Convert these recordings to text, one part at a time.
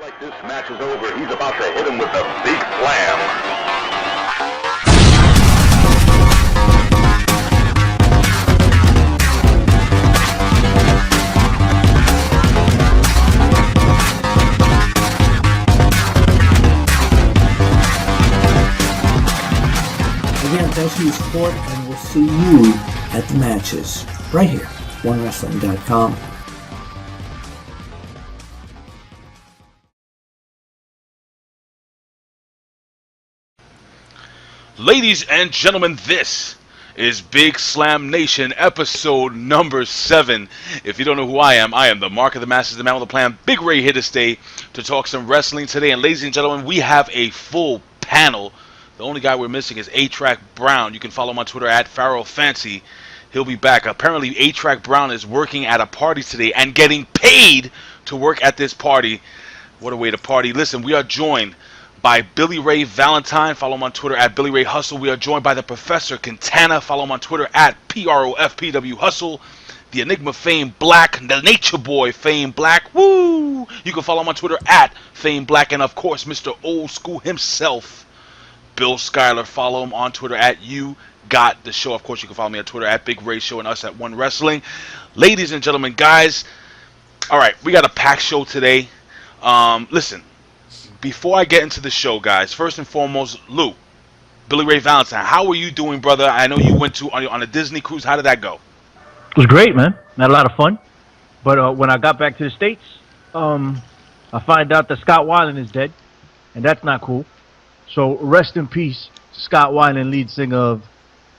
Like this match is over, he's about to hit him with the big slam. Again, thanks for your support, and we'll see you at the matches right here, OneWrestling.com. Ladies and gentlemen, this is Big Slam Nation, episode number 7. If you don't know who I am the Mark of the Masses, the man with the plan, Big Ray, here to stay to talk some wrestling today. And ladies and gentlemen, we have a full panel. The only guy we're missing is A-Track Brown. You can follow him on Twitter at Pharaoh Fancy. He'll be back. Apparently, A-Track Brown is working at a party today and getting paid to work at this party. What a way to party. Listen, we are joined by Billy Ray Valentine. Follow him on Twitter at Billy Ray Hustle. We are joined by the Professor Quintana. Follow him on Twitter at PROFPW Hustle. The Enigma Fame Black, the Nature Boy Fame Black. Woo! You can follow him on Twitter at Fame Black. And of course, Mr. Old School himself, Bill Schuyler. Follow him on Twitter at You Got The Show. Of course, you can follow me on Twitter at Big Ray Show and us at One Wrestling. Ladies and gentlemen, guys, all right, we got a packed show today. Listen. Before I get into the show, guys, first and foremost, Lou, Billy Ray Valentine, how are you doing, brother? I know you went on a Disney cruise. How did that go? It was great, man. Had a lot of fun. But when I got back to the States, I find out that Scott Weiland is dead, and that's not cool. So rest in peace, Scott Weiland, lead singer of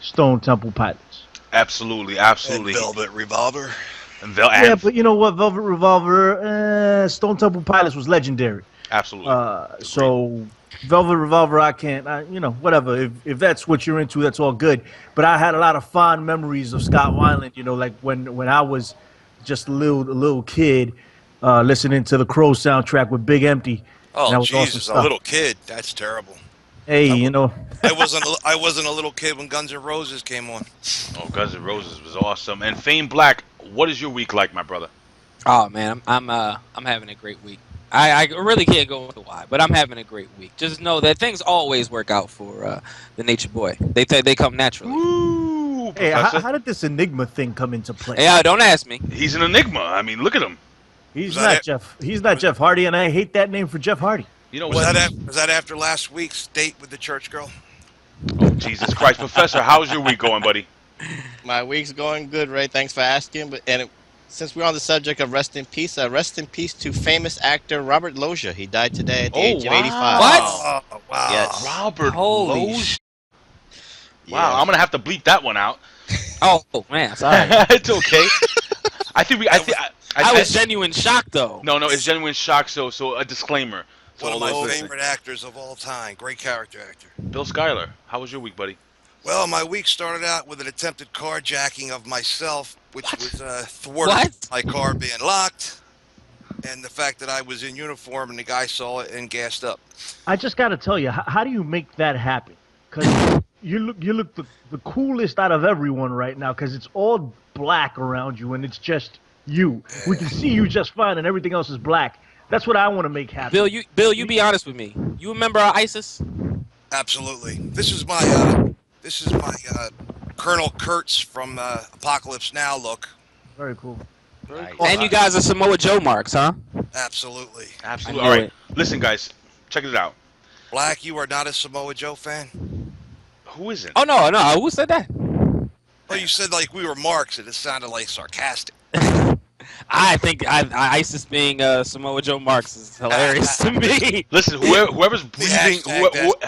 Stone Temple Pilots. Absolutely, absolutely. And Velvet Revolver. Yeah, but you know what? Velvet Revolver, Stone Temple Pilots was legendary. Absolutely. So Velvet Revolver, I can't, whatever. If that's what you're into, that's all good. But I had a lot of fond memories of Scott Weiland, like when I was just a little kid, listening to the Crow soundtrack with Big Empty. Oh, Jesus, awesome, a little kid. That's terrible. Hey, I wasn't a little kid when Guns N' Roses came on. Oh, Guns N' Roses was awesome. And Fame Black, what is your week like, my brother? Oh man, I'm having a great week. I really can't go into why, but I'm having a great week. Just know that things always work out for the Nature Boy. They come naturally. Woo, hey, how did this Enigma thing come into play? Yeah, don't ask me. He's an enigma. I mean, look at him. He's not Jeff Hardy, and I hate that name for Jeff Hardy. You know was what? Was that after last week's date with the church girl? Oh, Jesus Christ. Professor, how's your week going, buddy? My week's going good, Ray. Thanks for asking. Since we're on the subject of rest in peace to famous actor Robert Loggia. He died today at the age of 85. What? Oh, wow. Yes. Robert Holy Loggia. Wow, I'm gonna have to bleep that one out. Oh man, sorry. It's okay. I was genuine shock though. No, it's genuine shock. So a disclaimer. One of my favorite actors of all time. Great character actor. Bill Schuyler, how was your week, buddy? Well, my week started out with an attempted carjacking of myself, which was thwarted my car being locked, and the fact that I was in uniform and the guy saw it and gassed up. I just got to tell you, how do you make that happen? Because you look the coolest out of everyone right now, because it's all black around you, and it's just you. We can see you just fine, and everything else is black. That's what I want to make happen. Bill, you be honest with me. You remember our ISIS? Absolutely. This is my Colonel Kurtz from Apocalypse Now look. Very cool. Very cool. And you guys are Samoa Joe marks, huh? Absolutely. Absolutely. All right. Listen, guys, check it out. Black, you are not a Samoa Joe fan? Who isn't? Oh no, who said that? Well, you said like we were marks, and it sounded like sarcastic. I think ISIS being Samoa Joe Marks is hilarious to me. Listen, whoever's breathing,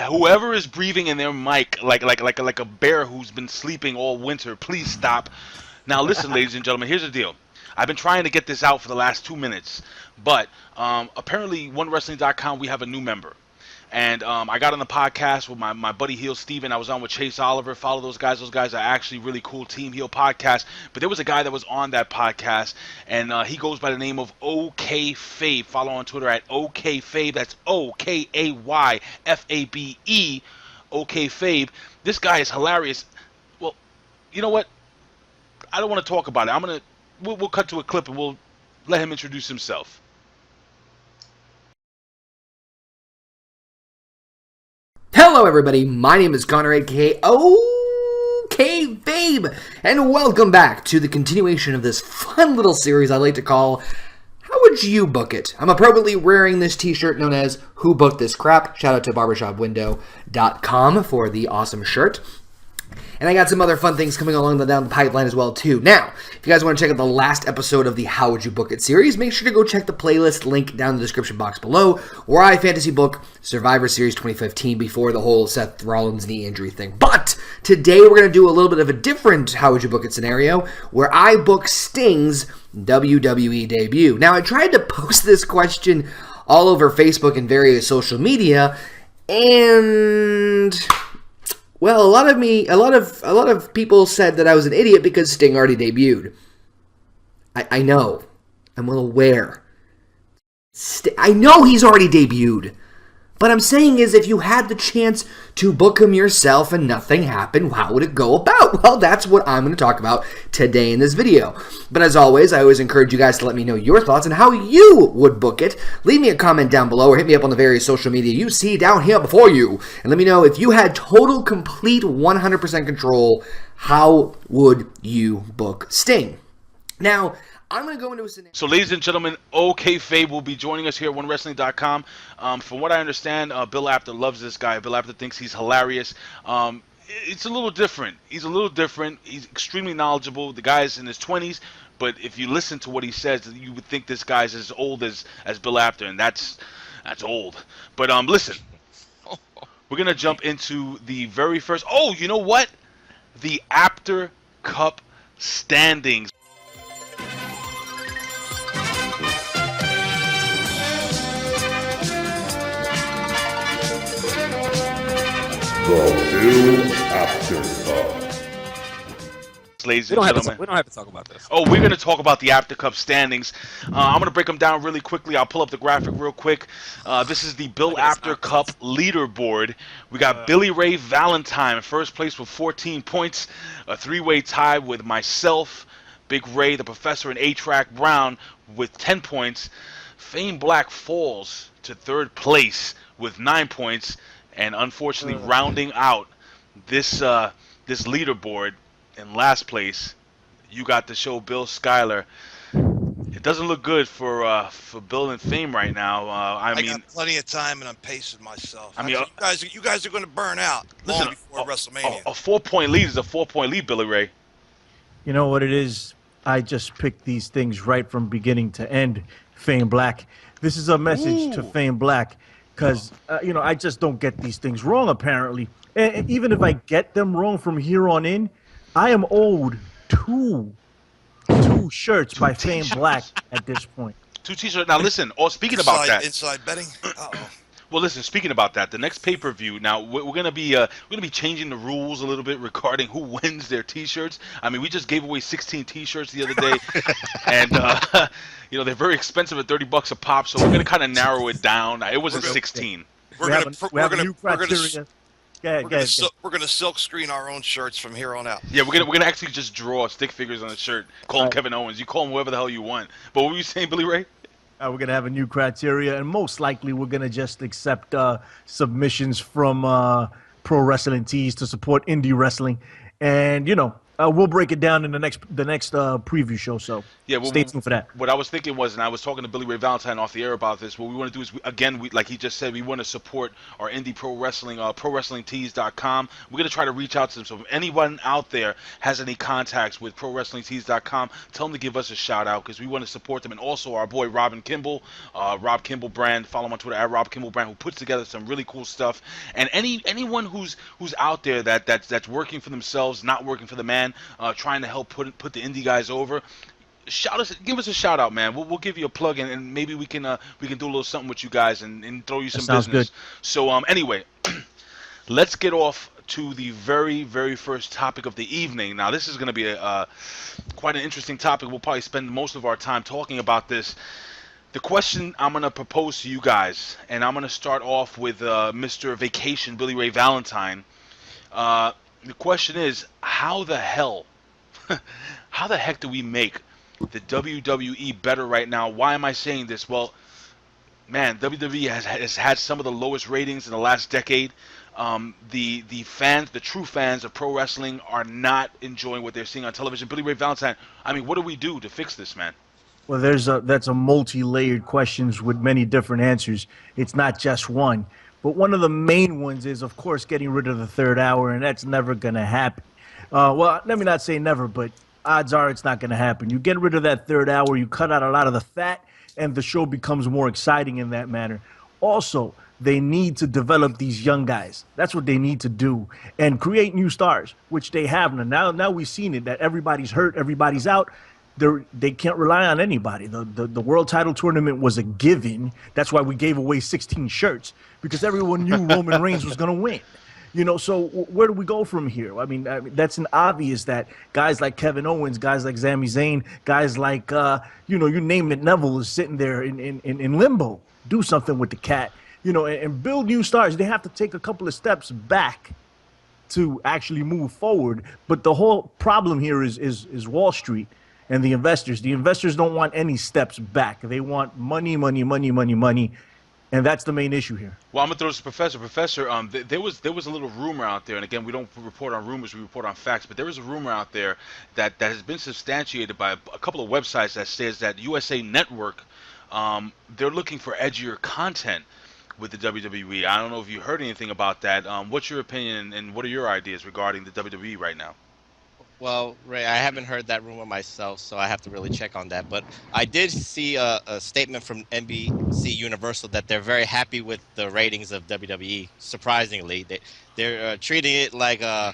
whoever is breathing in their mic like a bear who's been sleeping all winter, please stop. Now, listen, ladies and gentlemen, here's the deal. I've been trying to get this out for the last 2 minutes, but apparently, OneWrestling.com, we have a new member. And I got on the podcast with my buddy Heel Steven. I was on with Chase Oliver. Follow those guys. Those guys are actually really cool. Team Heel podcast. But there was a guy that was on that podcast, and he goes by the name of OK Fabe. Follow on Twitter at OK Fabe. That's OKAYFABE. OK Fabe. This guy is hilarious. Well, you know what? I don't want to talk about it. We'll cut to a clip and we'll let him introduce himself. Hello everybody, my name is Connor, aka OK Fabe, and welcome back to the continuation of this fun little series I like to call How Would You Book It? I'm appropriately wearing this t-shirt known as Who Booked This Crap? Shout out to barbershopwindow.com for the awesome shirt. And I got some other fun things coming along down the pipeline as well, too. Now, if you guys want to check out the last episode of the How Would You Book It series, make sure to go check the playlist link down in the description box below, where I fantasy book Survivor Series 2015 before the whole Seth Rollins knee injury thing. But today we're going to do a little bit of a different How Would You Book It scenario, where I book Sting's WWE debut. Now, I tried to post this question all over Facebook and various social media, and well, a lot of people said that I was an idiot because Sting already debuted. I know. I'm well aware. I know he's already debuted. But I'm saying is, if you had the chance to book him yourself and nothing happened, how would it go about? Well, that's what I'm going to talk about today in this video. But as always, I always encourage you guys to let me know your thoughts on how you would book it. Leave me a comment down below or hit me up on the various social media you see down here before you. And let me know if you had total, complete, 100% control, how would you book Sting? Now, I'm going to go into a scenario. So, ladies and gentlemen, OK Fabe will be joining us here at OneWrestling.com. From what I understand, Bill Apter loves this guy. Bill Apter thinks he's hilarious. It's a little different. He's a little different. He's extremely knowledgeable. The guy's in his 20s, but if you listen to what he says, you would think this guy's as old as Bill Apter, and that's old. But listen, we're going to jump into the very first. Oh, you know what? The Apter Cup standings. The Bill Apter Cup. Ladies and gentlemen, we don't have to talk about this. Oh, we're going to talk about the Apter Cup standings. I'm going to break them down really quickly. I'll pull up the graphic real quick. This is the Bill Apter Cup leaderboard. We got Billy Ray Valentine in first place with 14 points. A three-way tie with myself, Big Ray, the Professor, and A-Track Brown with 10 points. Fame Black falls to third place with 9 points. And unfortunately, rounding out this leaderboard in last place, you got the show Bill Schuyler. It doesn't look good for Bill and Fame right now. I mean, got plenty of time, and I'm pacing myself. I mean, you guys are going to burn out long before WrestleMania. A 4-point lead is a 4-point lead, Billy Ray. You know what it is? I just picked these things right from beginning to end, Fame Black. This is a message to Fame Black. Because, I just don't get these things wrong, apparently. And even if I get them wrong from here on in, I am owed two shirts by Fame Black at this point. 2 t-shirts. Now, listen, speaking about that. Inside betting? Uh-oh. Well, listen, speaking about that, the next pay-per-view, now we're gonna be changing the rules a little bit regarding who wins their T-shirts. I mean, we just gave away 16 T-shirts the other day, and they're very expensive at $30 a pop. So we're gonna kind of narrow it down. It wasn't 16. We're gonna silk screen our own shirts from here on out. Yeah, we're gonna actually just draw stick figures on the shirt. Call him Kevin Owens. You call him whoever the hell you want. But what were you saying, Billy Ray? We're going to have a new criteria, and most likely we're going to just accept submissions from Pro Wrestling Tees to support indie wrestling. And, we'll break it down in the next preview show, so stay tuned for that. What I was thinking was, and I was talking to Billy Ray Valentine off the air about this, what we want to do is, like he just said, we want to support our indie pro wrestling, ProWrestlingTees.com. We're going to try to reach out to them. So if anyone out there has any contacts with ProWrestlingTees.com, tell them to give us a shout out because we want to support them. And also our boy Robin Kimball, Rob Kimball Brand, follow him on Twitter at Rob Kimball Brand, who puts together some really cool stuff. And anyone who's out there that's working for themselves, not working for the man, trying to help put the indie guys over, give us a shout out, man. We'll give you a plug, and maybe we can do a little something with you guys and throw you some business. Good. So anyway, let's get off to the very, very first topic of the evening. Now, this is going to be quite an interesting topic. We'll probably spend most of our time talking about this. The question I'm going to propose to you guys, and I'm going to start off with Mr. Vacation, Billy Ray Valentine. The question is, how the heck do we make the WWE better right now? Why am I saying this? Well, man, WWE has had some of the lowest ratings in the last decade. The fans, the true fans of pro wrestling, are not enjoying what they're seeing on television. Billy Ray Valentine, I mean, what do we do to fix this, man? Well, that's a multi-layered questions with many different answers. It's not just one. But one of the main ones is, of course, getting rid of the third hour, and that's never going to happen. Well, let me not say never, but odds are it's not going to happen. You get rid of that third hour, you cut out a lot of the fat, and the show becomes more exciting in that manner. Also, they need to develop these young guys. That's what they need to do, and create new stars, which they have now. We've seen it that everybody's hurt, everybody's out. They can't rely on anybody. The world title tournament was a given. That's why we gave away 16 shirts, because everyone knew Roman Reigns was going to win. So where do we go from here? I mean, that's an obvious that guys like Kevin Owens, guys like Sami Zayn, guys like, you name it, Neville is sitting there in limbo. Do something with the cat, and build new stars. They have to take a couple of steps back to actually move forward. But the whole problem here is Wall Street and the investors. The investors don't want any steps back. They want money, money, money, money, money. And that's the main issue here. Well, I'm gonna throw this to Professor. Professor, there was a little rumor out there, and again, we don't report on rumors, we report on facts. But there was a rumor out there that has been substantiated by a couple of websites that says that USA Network, they're looking for edgier content with the WWE. I don't know if you heard anything about that. What's your opinion, and what are your ideas regarding the WWE right now? Well, Ray, I haven't heard that rumor myself, so I have to really check on that. But I did see a statement from NBC Universal that they're very happy with the ratings of WWE. Surprisingly, they're treating it like a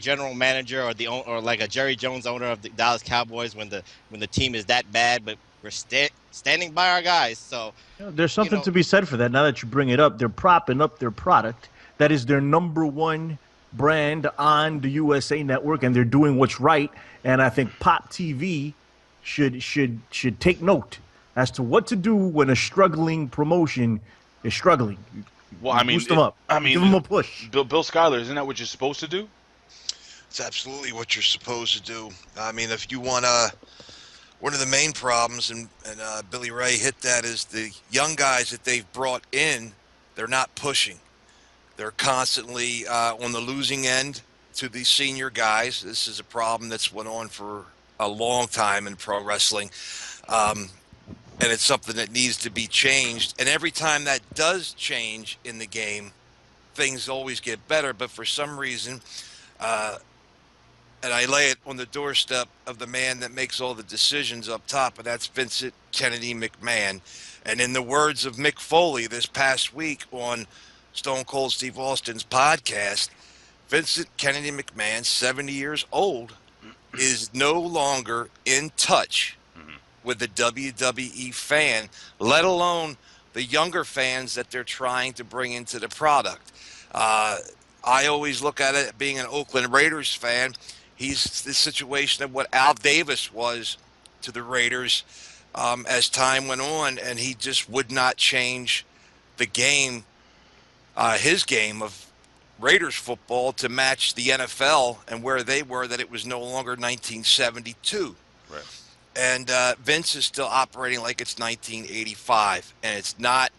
general manager or like a Jerry Jones owner of the Dallas Cowboys when the team is that bad, but we're standing by our guys. So there's something to be said for that. Now that you bring it up, they're propping up their product. That is their number one brand on the USA Network, and they're doing what's right. And I think Pop TV should take note as to what to do when a struggling promotion is struggling. Well, I mean, boost them up. Give them a push. Bill Schuyler, isn't that what you're supposed to do? It's absolutely what you're supposed to do. I mean, if you want one of the main problems, and Billy Ray hit that, is the young guys that they've brought in, they're not pushing. They're constantly on the losing end to the senior guys. This is a problem that's went on for a long time in pro wrestling, and it's something that needs to be changed. And every time that does change in the game, things always get better. But for some reason, and I lay it on the doorstep of the man that makes all the decisions up top, and that's Vincent Kennedy McMahon. And in the words of Mick Foley this past week on Stone Cold Steve Austin's podcast, Vincent Kennedy McMahon, 70 years old, is no longer in touch with the WWE fan, let alone the younger fans that they're trying to bring into the product. I always look at it being an Oakland Raiders fan. He's the situation of what Al Davis was to the Raiders as time went on, and he just would not change the game, his game of Raiders football, to match the NFL and where they were, that it was no longer 1972. Right. And Vince is still operating like it's 1985, and it's not.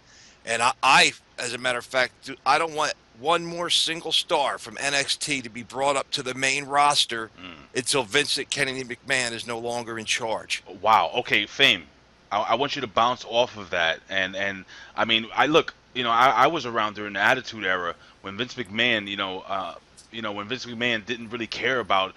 And I, as a matter of fact, I don't want one more single star from NXT to be brought up to the main roster until Vincent Kennedy McMahon is no longer in charge. Wow. Okay, Fame. I want you to bounce off of that. And I mean, I was around during the Attitude Era when Vince McMahon, when Vince McMahon didn't really care about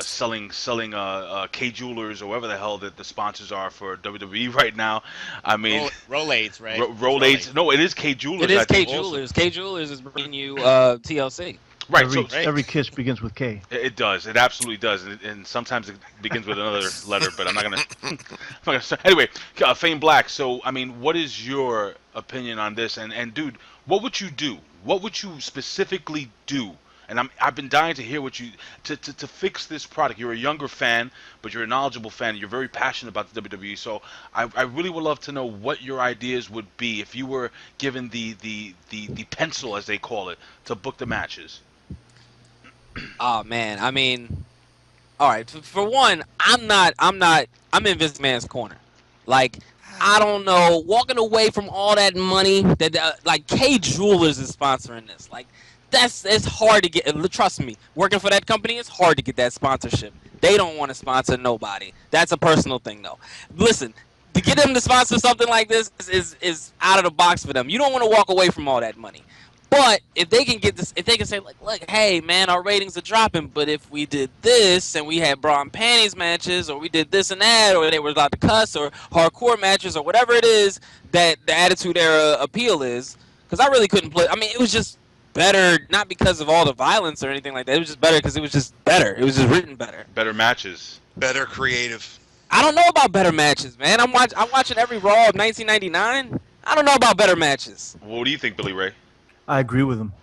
selling K Jewelers or whatever the hell that the sponsors are for WWE right now. I mean, Rolaids, right? Rolaids. No, it is K Jewelers. It is K Jewelers. K Jewelers is bringing you TLC. Right. Every kiss begins with K. It does. It absolutely does. And sometimes it begins with another letter, but I'm not gonna. Anyway, Fame Black. So, I mean, what is your opinion on this? And dude, what would you do? What would you specifically do? And I've been dying to hear what you to fix this product. You're a younger fan, but you're a knowledgeable fan. You're very passionate about the WWE. So I really would love to know what your ideas would be if you were given the pencil, as they call it, to book the matches. Oh man, I mean, all right. For one, I'm in Vince McMahon's corner. Like, I don't know, walking away from all that money that like K Jewelers is sponsoring this. Like it's hard to get. Trust me, working for that company, it's hard to get that sponsorship. They don't want to sponsor nobody. That's a personal thing, though. Listen, to get them to sponsor something like this is out of the box for them. You don't want to walk away from all that money. But if they can get this, if they can say like, look, hey man, our ratings are dropping, but if we did this and we had bra and panties matches, or we did this and that, or they were allowed to cuss, or hardcore matches, or whatever it is that the Attitude Era appeal is, because I really couldn't play. I mean, it was just better, not because of all the violence or anything like that. It was just better because it was just better. It was just written better. Better matches. Better creative. I don't know about better matches, man. I'm watching every Raw of 1999. I don't know about better matches. What do you think, Billy Ray? I agree with him.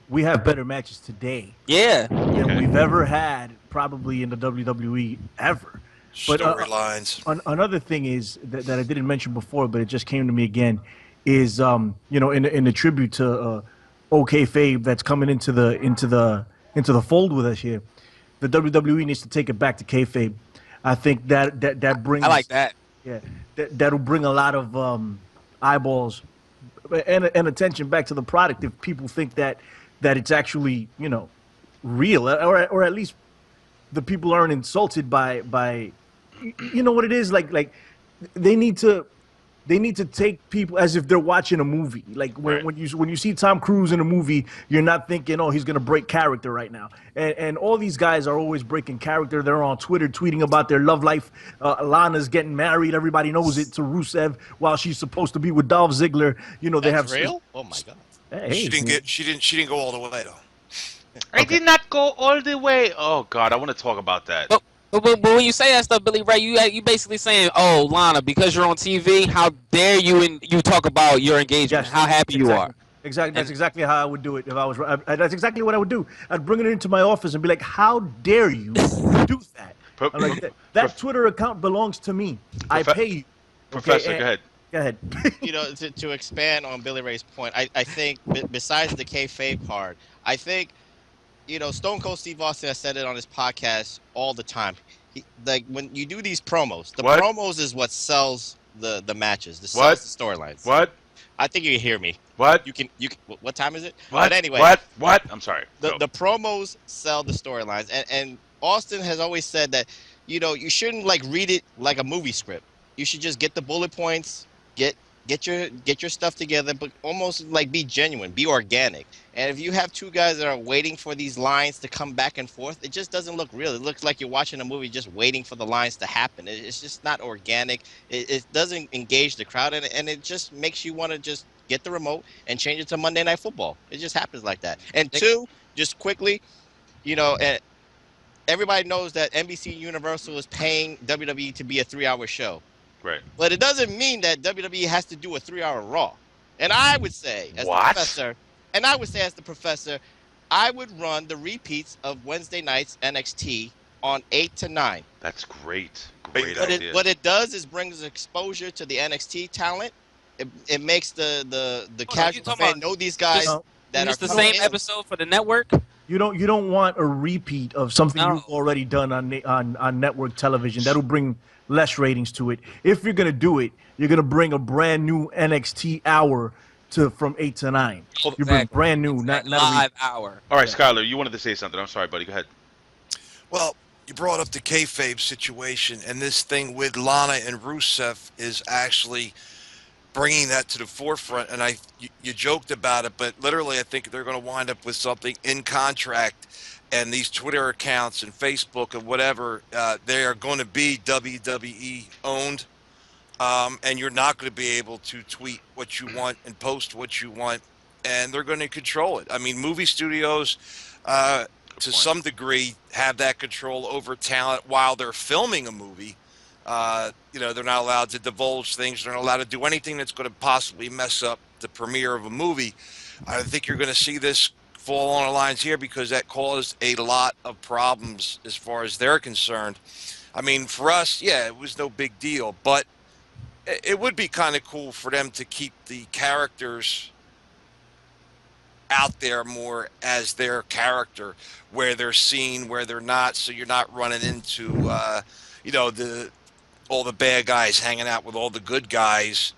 We have better matches today Yeah. than we've ever had, probably in the WWE ever. But Storylines. Another thing is that I didn't mention before, but it just came to me again, is in the tribute to OK Fabe that's coming into the fold with us here. The WWE needs to take it back to kayfabe. I think that brings. I like that. Yeah, that'll bring a lot of eyeballs and attention back to the product if people think that it's actually real, or at least the people aren't insulted by you know what it is, like they need to take people as if they're watching a movie. Like when you see Tom Cruise in a movie, you're not thinking, oh, he's gonna break character right now. And all these guys are always breaking character. They're on Twitter tweeting about their love life. Lana's getting married. Everybody knows it, to Rusev, while she's supposed to be with Dolph Ziggler. They That's have real. Oh my god. Hey, She didn't go all the way though. I did not go all the way. Oh God, I want to talk about that. But when you say that stuff, Billy Ray, you basically saying, oh, Lana, because you're on TV, how dare you talk about your engagement, Yes, how happy you are. Exactly. That's exactly how I would do it if I was. That's exactly what I would do. I'd bring it into my office and be like, "How dare you do that?" I'm like, that Twitter account belongs to me. I pay you. Professor, go ahead. Go ahead. To expand on Billy Ray's point, I think besides the kayfabe part, I think Stone Cold Steve Austin has said it on his podcast all the time. Like when you do these promos, promos is what sells the matches, sells the storylines. What? I think you can hear me. What? You can. What time is it? What? But anyway. What? I'm sorry. The promos sell the storylines, and Austin has always said that you shouldn't read it like a movie script. You should just get the bullet points, get your stuff together, but almost be genuine, be organic. And if you have two guys that are waiting for these lines to come back and forth, it just doesn't look real. It looks like you're watching a movie just waiting for the lines to happen. It's just not organic. It doesn't engage the crowd, and it just makes you want to just get the remote and change it to Monday Night Football. It just happens like that. And two, just quickly, everybody knows that NBC Universal is paying WWE to be a 3-hour show. Right. But it doesn't mean that WWE has to do a 3-hour Raw. And I would say, as the professor, I would run the repeats of Wednesday night's NXT on 8 to 9. That's great. Great idea. What it does is brings exposure to the NXT talent. It makes the casual fan know these guys that are the same episode for the network. You don't want a repeat of something you've already done on network television. That'll bring less ratings to it. If you're gonna do it, you're gonna bring a brand new NXT hour from 8 to 9. You bring brand new, not live hour. All right, Skyler, you wanted to say something. I'm sorry, buddy. Go ahead. Well, you brought up the kayfabe situation, and this thing with Lana and Rusev is actually bringing that to the forefront. And you joked about it, but literally, I think they're going to wind up with something in contract. And these Twitter accounts and Facebook and whatever, they are going to be WWE owned. And you're not going to be able to tweet what you want and post what you want. And they're going to control it. I mean, movie studios, to some degree, have that control over talent while they're filming a movie. They're not allowed to divulge things. They're not allowed to do anything that's going to possibly mess up the premiere of a movie. I think you're going to see this fall on the lines here because that caused a lot of problems as far as they're concerned. I mean, for us, yeah, it was no big deal, but it would be kind of cool for them to keep the characters out there more as their character, where they're seen, where they're not, so you're not running into, the all the bad guys hanging out with all the good guys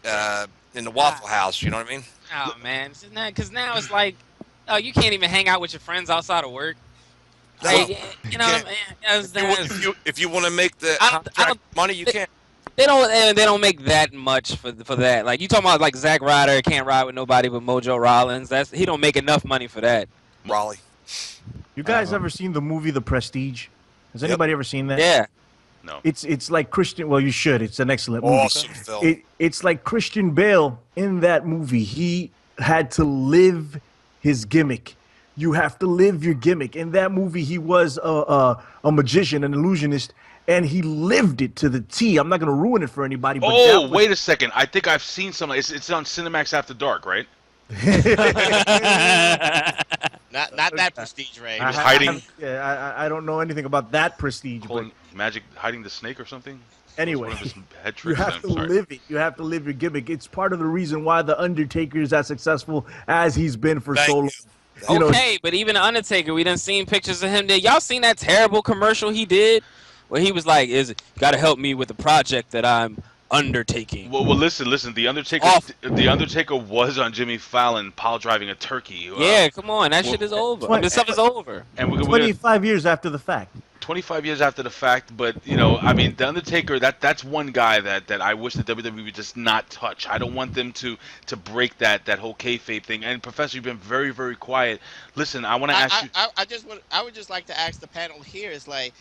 in the Waffle House. You know what I mean? Oh man, because now it's like, oh, you can't even hang out with your friends outside of work. Like, you know what I mean? If you want to make the I don't, money, you can. They don't make that much for that. Like you talking about like Zack Ryder can't ride with nobody but Mojo Rollins. He don't make enough money for that. Raleigh. You guys ever seen the movie The Prestige? Has anybody ever seen that? Yeah. No. It's like Christian. Well, you should. It's an excellent movie. Awesome film. It's like Christian Bale in that movie. He had to live his gimmick. You have to live your gimmick. In that movie, he was a magician, an illusionist, and he lived it to the T. I'm not going to ruin it for anybody. But wait a second. I think I've seen something. It's on Cinemax After Dark, right? Not that Prestige, Ray. He was hiding. I don't know anything about that Prestige. But Magic hiding the snake or something. Anyway, head you have to live it. You have to live your gimmick. It's part of the reason why the Undertaker is as successable as he's been for so long. Okay, but even the Undertaker, we done seen pictures of him there. Y'all seen that terrible commercial he did where he was like, "You got to help me with the project that I'm undertaking." Well, listen. The Undertaker was on Jimmy Fallon pile driving a turkey. Yeah, come on, that shit is over. This stuff is over. And we're 25 years after the fact. 25 years after the fact, but I mean, the Undertaker. That's one guy that I wish the WWE would just not touch. I don't want them to break that whole kayfabe thing. And Professor, you've been very, very quiet. Listen, I want to ask you. I would just like to ask the panel here. Is like,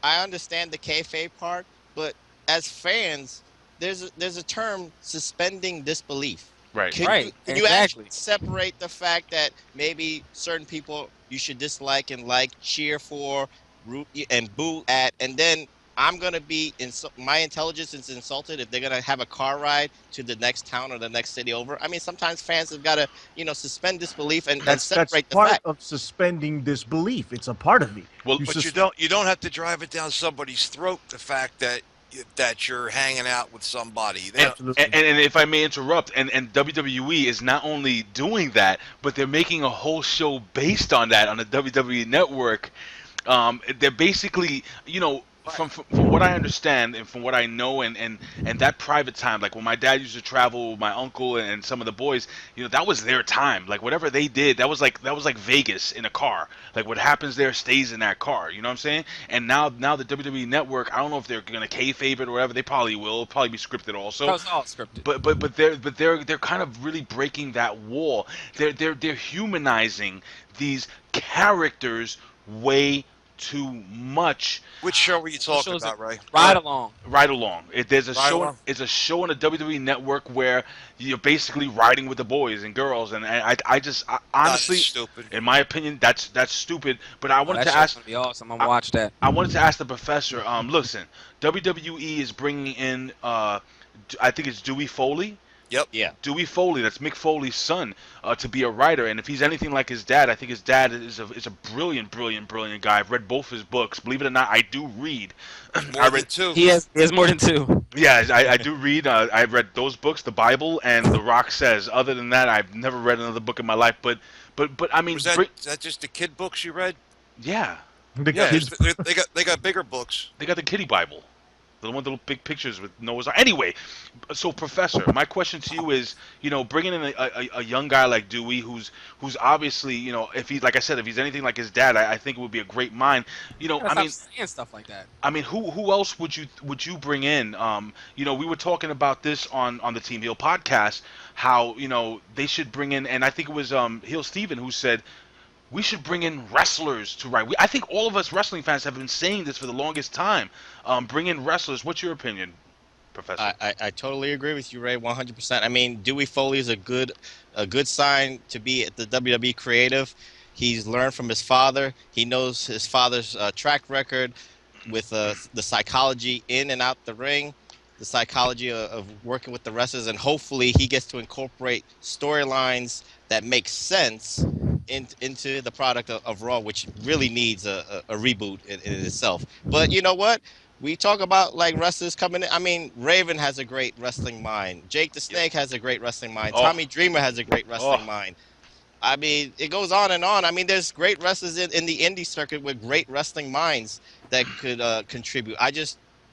I understand the kayfabe part, but as fans, there's a term, suspending disbelief. Right. Can you actually separate the fact that maybe certain people you should dislike and cheer for, root and boo at, and then I'm gonna be my intelligence is insulted if they're gonna have a car ride to the next town or the next city over. I mean, sometimes fans have got to suspend disbelief and separate that's part the fact of suspending disbelief. It's a part of it. Well, but you don't have to drive it down somebody's throat. The fact that you're hanging out with somebody. And if I may interrupt, and WWE is not only doing that, but they're making a whole show based on that on the WWE Network. They're basically, from what I understand and from what I know, and that private time, like when my dad used to travel with my uncle and some of the boys, that was their time. Like whatever they did, that was like Vegas in a car. Like what happens there stays in that car. You know what I'm saying? And now the WWE Network, I don't know if they're gonna kayfabe it or whatever. They probably will. It'll probably be scripted also. That was all scripted. But they're kind of really breaking that wall. They're humanizing these characters way too much. Which show were you talking about, Ray? Ride Along. Ride Along. There's a show. It's a show on the WWE Network where you're basically riding with the boys and girls, and I honestly, stupid. In my opinion, that's stupid. But I wanted to That's ask. gonna be awesome. I'm gonna watch that. I wanted to ask the professor. Listen, WWE is bringing in. I think it's Dewey Foley. Yep. Yeah. Dewey Foley, that's Mick Foley's son, to be a writer. And if he's anything like his dad, I think his dad is a brilliant guy. I've read both his books. Believe it or not, I do read. More than two. He has more than two. Yeah, I do read. I've read those books, the Bible and The Rock Says. Other than that, I've never read another book in my life. But I mean, is that just the kid books you read? Yeah. The Yeah, kids- they got bigger books. They got the kiddie Bible. The one with the little big pictures with Noah's Ark. Anyway, so Professor, my question to you is, bringing in a young guy like Dewey, who's obviously, if he, like I said, if he's anything like his dad, I think it would be a great mind. I mean, saying stuff like that. I mean, who else would you bring in? We were talking about this on the Team Heel podcast, how they should bring in, and I think it was Heel Steven who said, we should bring in wrestlers to write. I think all of us wrestling fans have been saying this for the longest time. Bring in wrestlers. What's your opinion, Professor? I totally agree with you, Ray, 100%. I mean, Dewey Foley is a good sign to be at the WWE creative. He's learned from his father. He knows his father's track record with the psychology in and out the ring, the psychology of working with the wrestlers, and hopefully he gets to incorporate storylines that make sense into the product of Raw, which really needs a reboot in itself. But you know what? We talk about like wrestlers coming in. I mean, Raven has a great wrestling mind. Jake the Snake has a great wrestling mind. Tommy Dreamer has a great wrestling mind. I mean, it goes on and on. I mean, there's great wrestlers in the indie circuit with great wrestling minds that could contribute.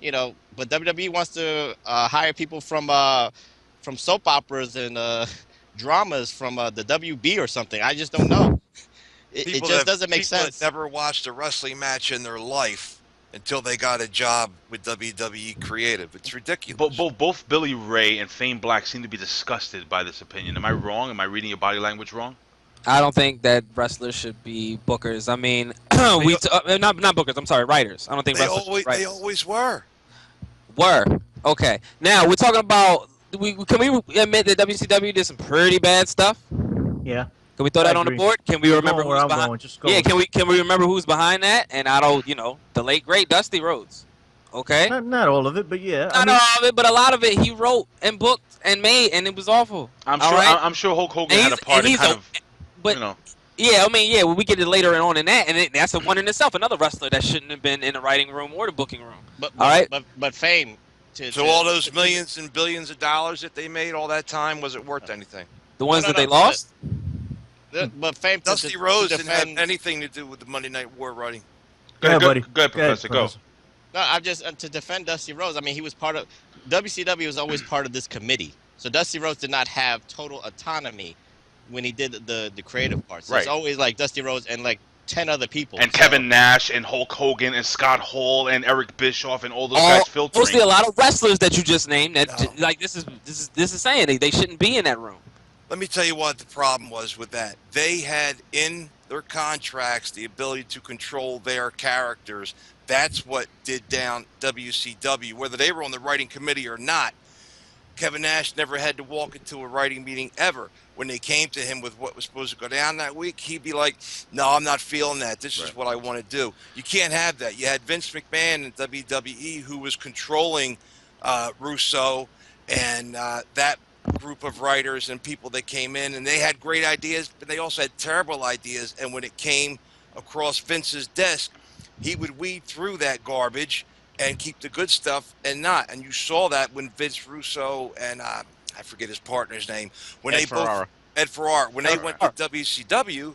you know, but WWE wants to hire people from soap operas and dramas from the WB or something. I just don't know. It just doesn't make sense. That never watched a wrestling match in their life until they got a job with WWE Creative. It's ridiculous. Both Billy Ray and Fame Black seem to be disgusted by this opinion. Am I wrong? Am I reading your body language wrong? I don't think that wrestlers should be bookers. I mean, not bookers. I'm sorry, writers. I don't think wrestlers. They always were. Okay. Now we're talking about. Can we admit that WCW did some pretty bad stuff? Yeah. Can we throw that on the board? Can we remember who's behind? Yeah, can we remember who's behind that? And the late great Dusty Rhodes. Okay. Not all of it, but yeah. Not all of it, but a lot of it he wrote and booked and made, and it was awful. I'm sure Hulk Hogan had a part in kind of. Yeah, I mean, we get it later on in that, and that's a one in itself. Another wrestler that shouldn't have been in the writing room or the booking room. But Fame. So all those millions and billions of dollars that they made all that time, was it worth anything? The ones that they lost? But Fame. Dusty Rhodes didn't have anything to do with the Monday Night War writing. Go ahead, buddy. Go ahead, Professor. Go. No, I'm just to defend Dusty Rhodes. I mean, he was part of WCW was always part of this committee. So Dusty Rhodes did not have total autonomy when he did the creative parts. So right. It's always like Dusty Rhodes and like 10 other people. And Kevin Nash and Hulk Hogan and Scott Hall and Eric Bischoff and all those guys filtering. Mostly a lot of wrestlers that you just named that this is saying they shouldn't be in that room. Let me tell you what the problem was with that. They had in their contracts the ability to control their characters. That's what did down WCW. Whether they were on the writing committee or not, Kevin Nash never had to walk into a writing meeting ever. When they came to him with what was supposed to go down that week, he'd be like, no, I'm not feeling that. This is what I want to do. You can't have that. You had Vince McMahon in WWE who was controlling Russo and that group of writers and people that came in, and they had great ideas, but they also had terrible ideas. And when it came across Vince's desk, he would weed through that garbage and keep the good stuff and not. And you saw that when Vince Russo and I forget his partner's name, when Ed Ferrara, when they went to WCW,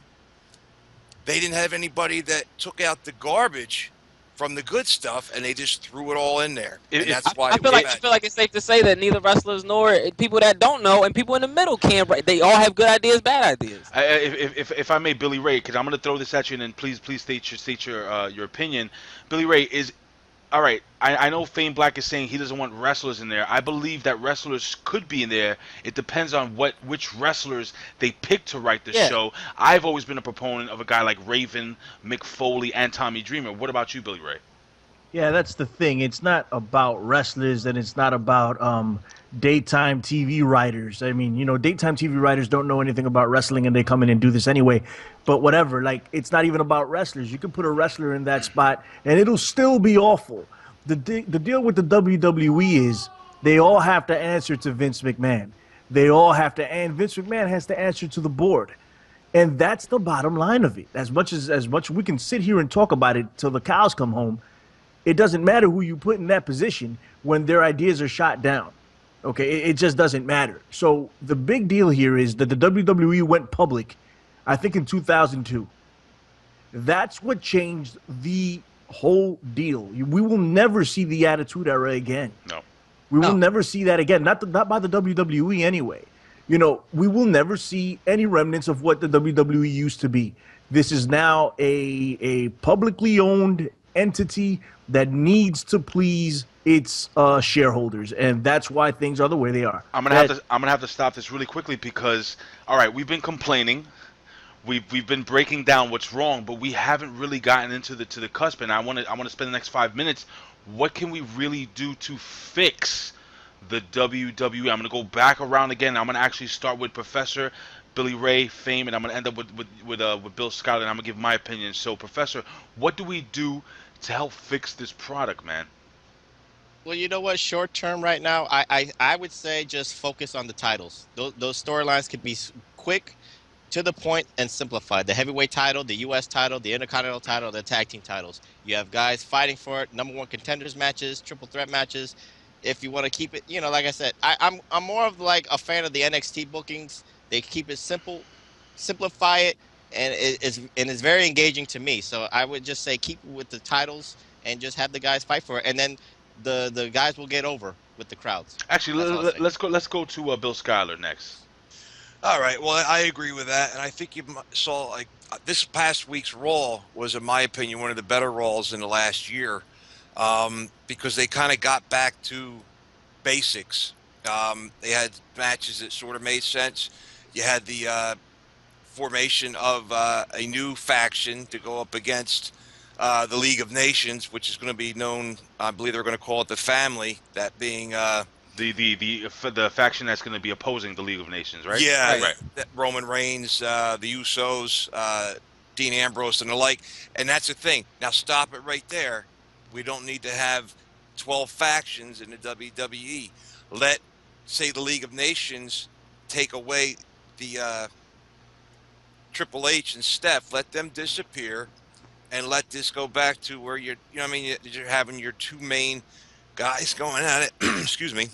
they didn't have anybody that took out the garbage from the good stuff, and they just threw it all in there. And that's why I feel like it's safe to say that neither wrestlers nor people that don't know and people in the middle can't. They all have good ideas, bad ideas. If I may, Billy Ray, because I'm going to throw this at you, and then please state your opinion. Billy Ray, all right, I know Fame Black is saying he doesn't want wrestlers in there. I believe that wrestlers could be in there. It depends on which wrestlers they pick to write the show. I've always been a proponent of a guy like Raven, Mick Foley, and Tommy Dreamer. What about you, Billy Ray? Yeah, that's the thing. It's not about wrestlers, and it's not about daytime TV writers. I mean, daytime TV writers don't know anything about wrestling, and they come in and do this anyway. But whatever, it's not even about wrestlers. You can put a wrestler in that spot, and it'll still be awful. The deal with the WWE is they all have to answer to Vince McMahon. And Vince McMahon has to answer to the board. And that's the bottom line of it. As much we can sit here and talk about it till the cows come home, it doesn't matter who you put in that position when their ideas are shot down. Okay, it just doesn't matter. So the big deal here is that the WWE went public, I think in 2002. That's what changed the whole deal. We will never see the Attitude Era again. No. We will never see that again. Not by the WWE anyway. We will never see any remnants of what the WWE used to be. This is now a publicly owned entity that needs to please its shareholders, and that's why things are the way they are. I'm gonna have to stop this really quickly because, all right, we've been complaining, we've been breaking down what's wrong, but we haven't really gotten into the cusp. And I want to spend the next 5 minutes. What can we really do to fix the WWE? I'm gonna go back around again. I'm gonna actually start with Professor Billy Ray, Fame, and I'm gonna end up with Bill Scott, and I'm gonna give my opinion. So, Professor, what do we do to help fix this product, man? Well, you know what? Short term right now, I would say just focus on the titles. Those storylines could be quick, to the point, and simplified. The heavyweight title, the U.S. title, the Intercontinental title, the tag team titles. You have guys fighting for it. #1 contenders matches, triple threat matches. If you want to keep it, like I said, I'm more of like a fan of the NXT bookings. They keep it simple, simplify it, and it's very engaging to me. So I would just say keep with the titles and just have the guys fight for it. And then the guys will get over with the crowds. Actually, That's all I'll say. let's go to Bill Schuyler next. All right. Well, I agree with that, and I think you saw like this past week's Raw was, in my opinion, one of the better Raws in the last year, because they kind of got back to basics. They had matches that sort of made sense. You had the formation of a new faction to go up against the League of Nations, which is going to be known, I believe they're going to call it the Family, that being the faction that's going to be opposing the League of Nations, right? yeah, Right. Roman Reigns, the Usos, Dean Ambrose, and the like. And that's the thing. Now stop it right there. We don't need to have 12 factions in the WWE. Let, say, the League of Nations take away the Triple H and Steph. Let them disappear, and let this go back to where you're having your two main guys going at it. Excuse me.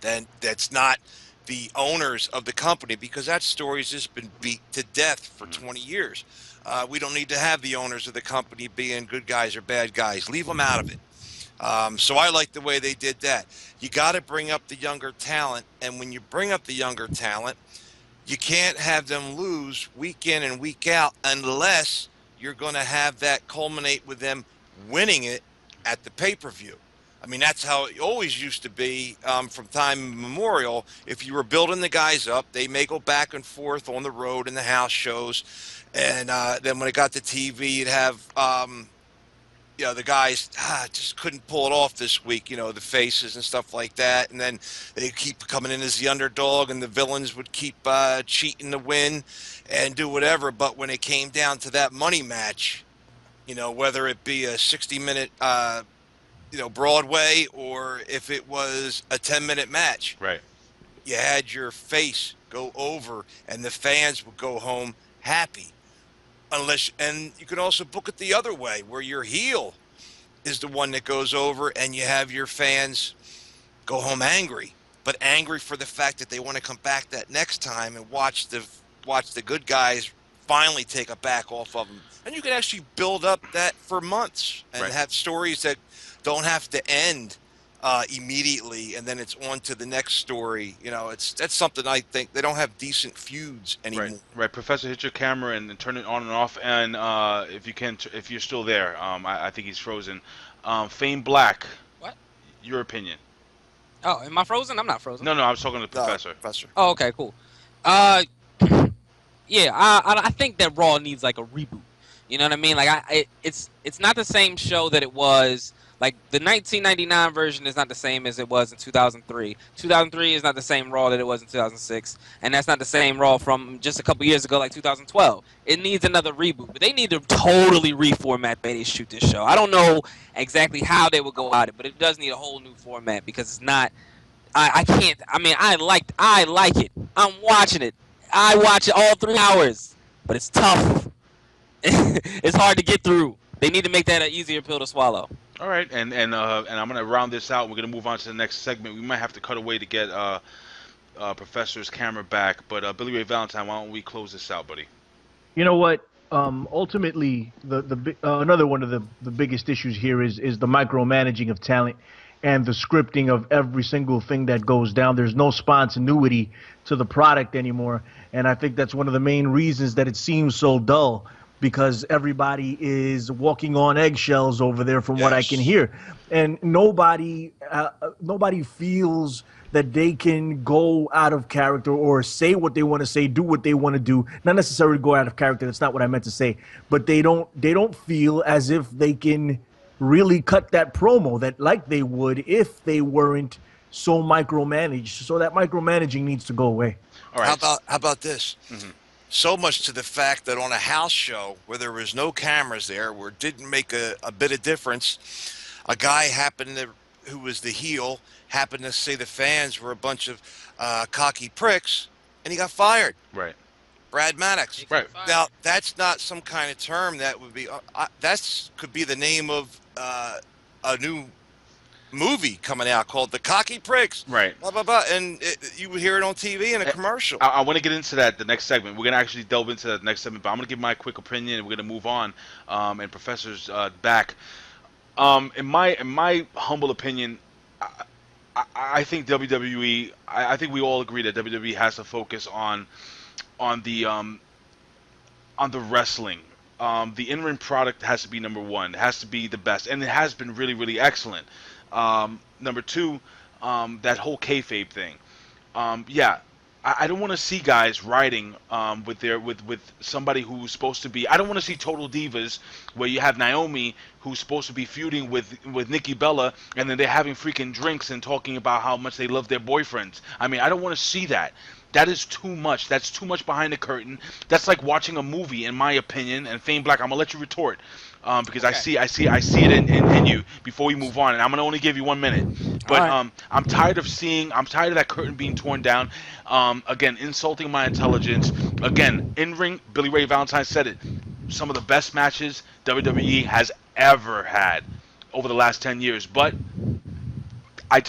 Then that's not the owners of the company, because that story's just been beat to death for 20 years. We don't need to have the owners of the company being good guys or bad guys. Leave them out of it. So I like the way they did that. You got to bring up the younger talent, and when you bring up the younger talent, you can't have them lose week in and week out unless you're going to have that culminate with them winning it at the pay-per-view. I mean, that's how it always used to be from time immemorial. If you were building the guys up, they may go back and forth on the road in the house shows. And then when it got to TV, you'd have, the guys just couldn't pull it off this week, the faces and stuff like that. And then they keep coming in as the underdog, and the villains would keep cheating to win and do whatever. But when it came down to that money match, whether it be a 60-minute Broadway, or if it was a 10-minute match, Right. you had your face go over, and the fans would go home happy. And you can also book it the other way, where your heel is the one that goes over, and you have your fans go home angry, but angry for the fact that they want to come back that next time and watch the good guys finally take a back off of them. And you can actually build up that for months and Right. have stories that don't have to end immediately, and then it's on to the next story. That's something I think they don't have decent feuds anymore. Right. Professor, hit your camera and turn it on and off. And if you can, if you're still there, I think he's frozen. Fame Black. What? Your opinion? Oh, am I frozen? I'm not frozen. No, I was talking to the professor. Professor. Oh, okay, cool. Yeah, I think that Raw needs like a reboot. You know what I mean? Like, it's not the same show that it was. Like, the 1999 version is not the same as it was in 2003. 2003 is not the same Raw that it was in 2006. And that's not the same Raw from just a couple years ago, like 2012. It needs another reboot. But they need to totally reformat the way they shoot this show. I don't know exactly how they would go about it, but it does need a whole new format, because it's not... I can't... I mean, I like it. I'm watching it. I watch it all 3 hours. But it's tough. It's hard to get through. They need to make that an easier pill to swallow. All right, and I'm gonna round this out. We're gonna move on to the next segment. We might have to cut away to get Professor's camera back, but Billy Ray Valentine, why don't we close this out, buddy? You know what? Ultimately, another one of the biggest issues here is the micromanaging of talent and the scripting of every single thing that goes down. There's no spontaneity to the product anymore, and I think that's one of the main reasons that it seems so dull, because everybody is walking on eggshells over there from what I can hear. And nobody feels that they can go out of character or say what they want to say, do what they want to do. Not necessarily go out of character, that's not what I meant to say. But they don't feel as if they can really cut that promo that like they would if they weren't so micromanaged. So that micromanaging needs to go away. All right. How about this? Mm-hmm. So much to the fact that on a house show where there was no cameras there, where it didn't make a bit of difference, a guy who was the heel happened to say the fans were a bunch of cocky pricks, and he got fired. Right. Brad Maddox. Right. Now, that's not some kind of term that would be, could be the name of a new movie coming out called The Cocky Pricks. Right. Blah, blah, blah. And you would hear it on TV in a commercial. I want to get into that the next segment. We're going to actually delve into that next segment, but I'm going to give my quick opinion, and we're going to move on. And Professor's back. In my humble opinion, I think WWE. I think we all agree that WWE has to focus on the wrestling. The in-ring product has to be number one. It has to be the best, and it has been really, really excellent. Number two, that whole kayfabe thing. Yeah, I don't want to see guys riding with somebody who's supposed to be. I don't want to see Total Divas where you have Naomi who's supposed to be feuding with Nikki Bella, and then they're having freaking drinks and talking about how much they love their boyfriends. I mean, I don't want to see that. That is too much. That's too much behind the curtain. That's like watching a movie, in my opinion. And Fame Black, I'm gonna let you retort, because Okay. I see it in you. Before we move on, and I'm gonna only give you 1 minute. But Alright. I'm tired of that curtain being torn down. Again, insulting my intelligence. Again, in ring, Billy Ray Valentine said it. Some of the best matches WWE has ever had over the last 10 years. But I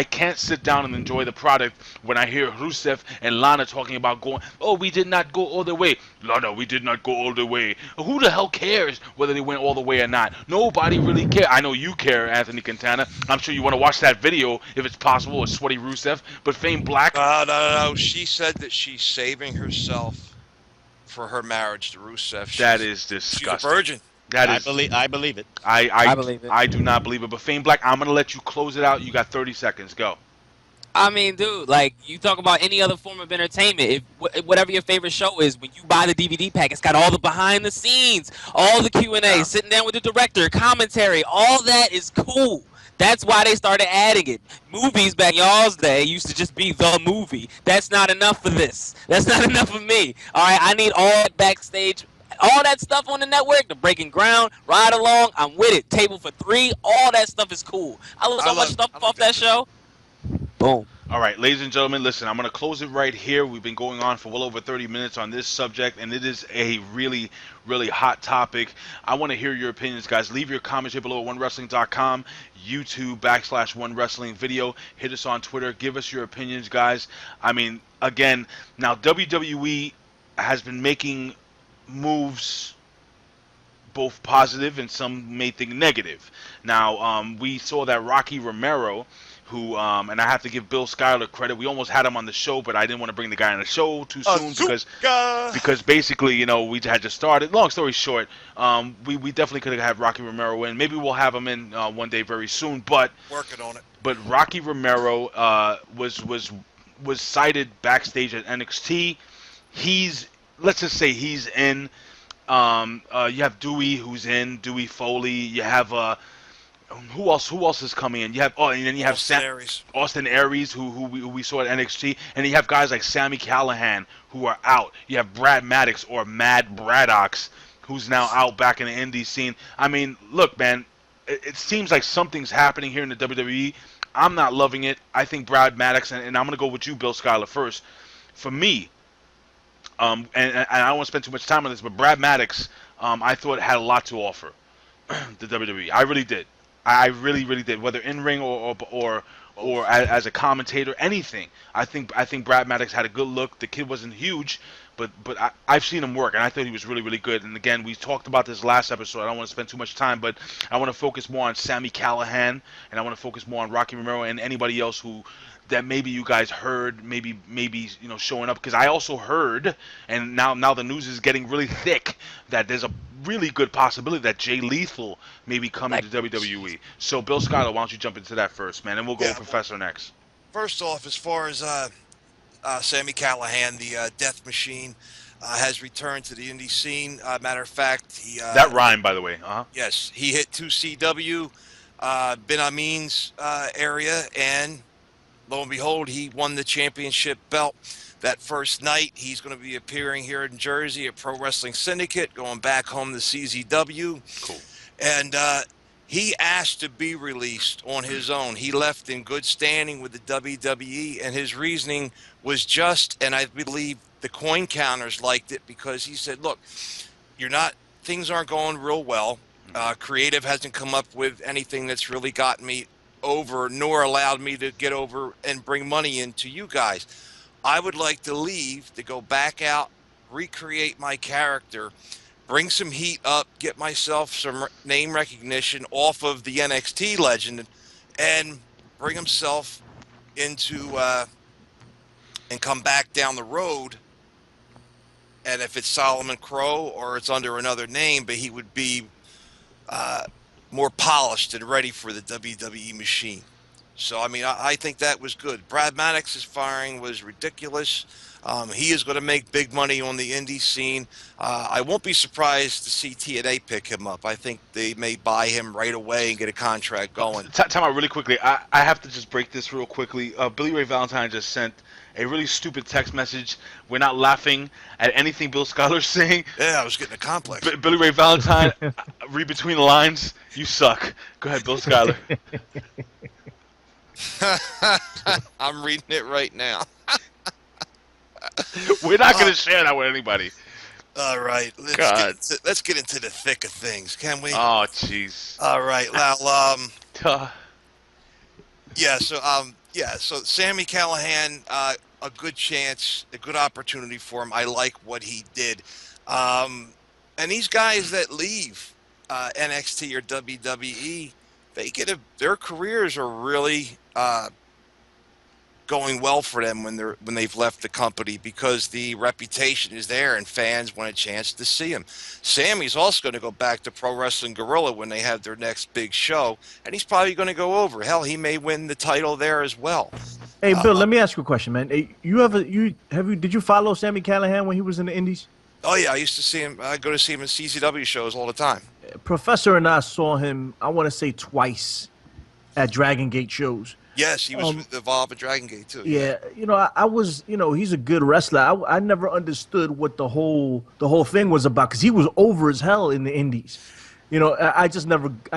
can't sit down and enjoy the product when I hear Rusev and Lana talking about going, oh, we did not go all the way. Lana, we did not go all the way. Who the hell cares whether they went all the way or not? Nobody really cares. I know you care, Anthony Quintana. I'm sure you want to watch that video if it's possible, with Sweaty Rusev. But Fame Black. No. She said that she's saving herself for her marriage to Rusev. That is disgusting. She's a virgin. I believe it. I believe it. I do not believe it. But Fame Black, I'm gonna let you close it out. You got 30 seconds. Go. I mean, dude, like, you talk about any other form of entertainment. If whatever your favorite show is, when you buy the DVD pack, it's got all the behind the scenes, all the Q&A, sitting down with the director, commentary, all that is cool. That's why they started adding it. Movies back in y'all's day used to just be the movie. That's not enough for this. That's not enough for me. All right, I need all that backstage, all that stuff on the network, the Breaking Ground, Ride Along, I'm with it. Table for Three, all that stuff is cool. I love so much stuff off that show. Boom. All right, ladies and gentlemen, listen, I'm going to close it right here. We've been going on for well over 30 minutes on this subject, and it is a really, really hot topic. I want to hear your opinions, guys. Leave your comments here below at OneWrestling.com, YouTube /OneWrestling video. Hit us on Twitter. Give us your opinions, guys. I mean, again, now WWE has been making moves both positive and some may think negative. Now, we saw that Rocky Romero, who, and I have to give Bill Schuyler credit. We almost had him on the show, but I didn't want to bring the guy on the show too soon because basically, you know, we had just started. Long story short, we definitely could have had Rocky Romero in. Maybe we'll have him in one day very soon. But Working on it. But Rocky Romero was cited backstage at NXT. Let's just say he's in. You have Dewey, who's in, Dewey Foley. You have who else is coming in? You have and then you have Austin Aries, who we saw at NXT, and you have guys like Sammy Calihan who are out. You have Brad Maddox, or Mad Braddox, who's now out back in the indie scene. I mean, look, man, it seems like something's happening here in the WWE. I'm not loving it. I think Brad Maddox, and I'm gonna go with you, Bill Schuyler, first. For me, and I don't want to spend too much time on this, but Brad Maddox, I thought had a lot to offer the WWE. I really did. I really, really did. Whether in ring or as a commentator, anything. I think Brad Maddox had a good look. The kid wasn't huge, but I've seen him work, and I thought he was really, really good. And again, we talked about this last episode. I don't want to spend too much time, but I want to focus more on Sammy Calihan, and I want to focus more on Rocky Romero and anybody else that maybe you guys heard, maybe showing up, because I also heard, and now the news is getting really thick, that there's a really good possibility that Jay Leathal may be coming to WWE. So Bill Schuyler, why don't you jump into that first, man, and we'll go with Professor next. First off, as far as Sammy Calihan, the Death Machine, has returned to the indie scene. Matter of fact, he that rhyme, by the way. Yes, he hit 2CW, Ben Amin's area, and lo and behold, he won the championship belt that first night. He's going to be appearing here in Jersey at Pro Wrestling Syndicate, going back home to CZW. Cool. And he asked to be released on his own. He left in good standing with the WWE, and his reasoning was just, and I believe the coin counters liked it, because he said, look, things aren't going real well. Creative hasn't come up with anything that's really gotten me over, nor allowed me to get over and bring money into you guys. I would like to leave, to go back out, recreate my character, bring some heat up, get myself some name recognition off of the NXT legend, and bring himself into and come back down the road. And if it's Solomon Crow or it's under another name, but he would be more polished and ready for the WWE machine. So, I mean, I think that was good. Brad Maddox's firing was ridiculous. He is going to make big money on the indie scene. I won't be surprised to see TNA pick him up. I think they may buy him right away and get a contract going. Time out really quickly. I have to just break this real quickly. Billy Ray Valentine just sent a really stupid text message. We're not laughing at anything Bill Scholar's saying. Yeah, I was getting a complex. Billy Ray Valentine, read between the lines. You suck. Go ahead, Bill Scholar. I'm reading it right now. We're not going to share that with anybody. All right, let's get into the thick of things, can we? Oh, jeez. All right, well, so Sammy Calihan, a good chance, a good opportunity for him. I like what he did, and these guys that leave NXT or WWE, their careers are really going well for them when they've left the company, because the reputation is there and fans want a chance to see him. Sammy's also going to go back to Pro Wrestling Guerrilla when they have their next big show, and he's probably going to go over. Hell, he may win the title there as well. Hey, Bill, let me ask you a question, man. Hey, did you follow Sammy Calihan when he was in the Indies? Oh yeah, I used to see him. I go to see him in CZW shows all the time. Professor and I saw him, I want to say twice, at Dragon Gate shows. Yes, he was with Evolve and Dragon Gate too. Yeah, I was, he's a good wrestler. I never understood what the whole thing was about, because he was over as hell in the Indies. I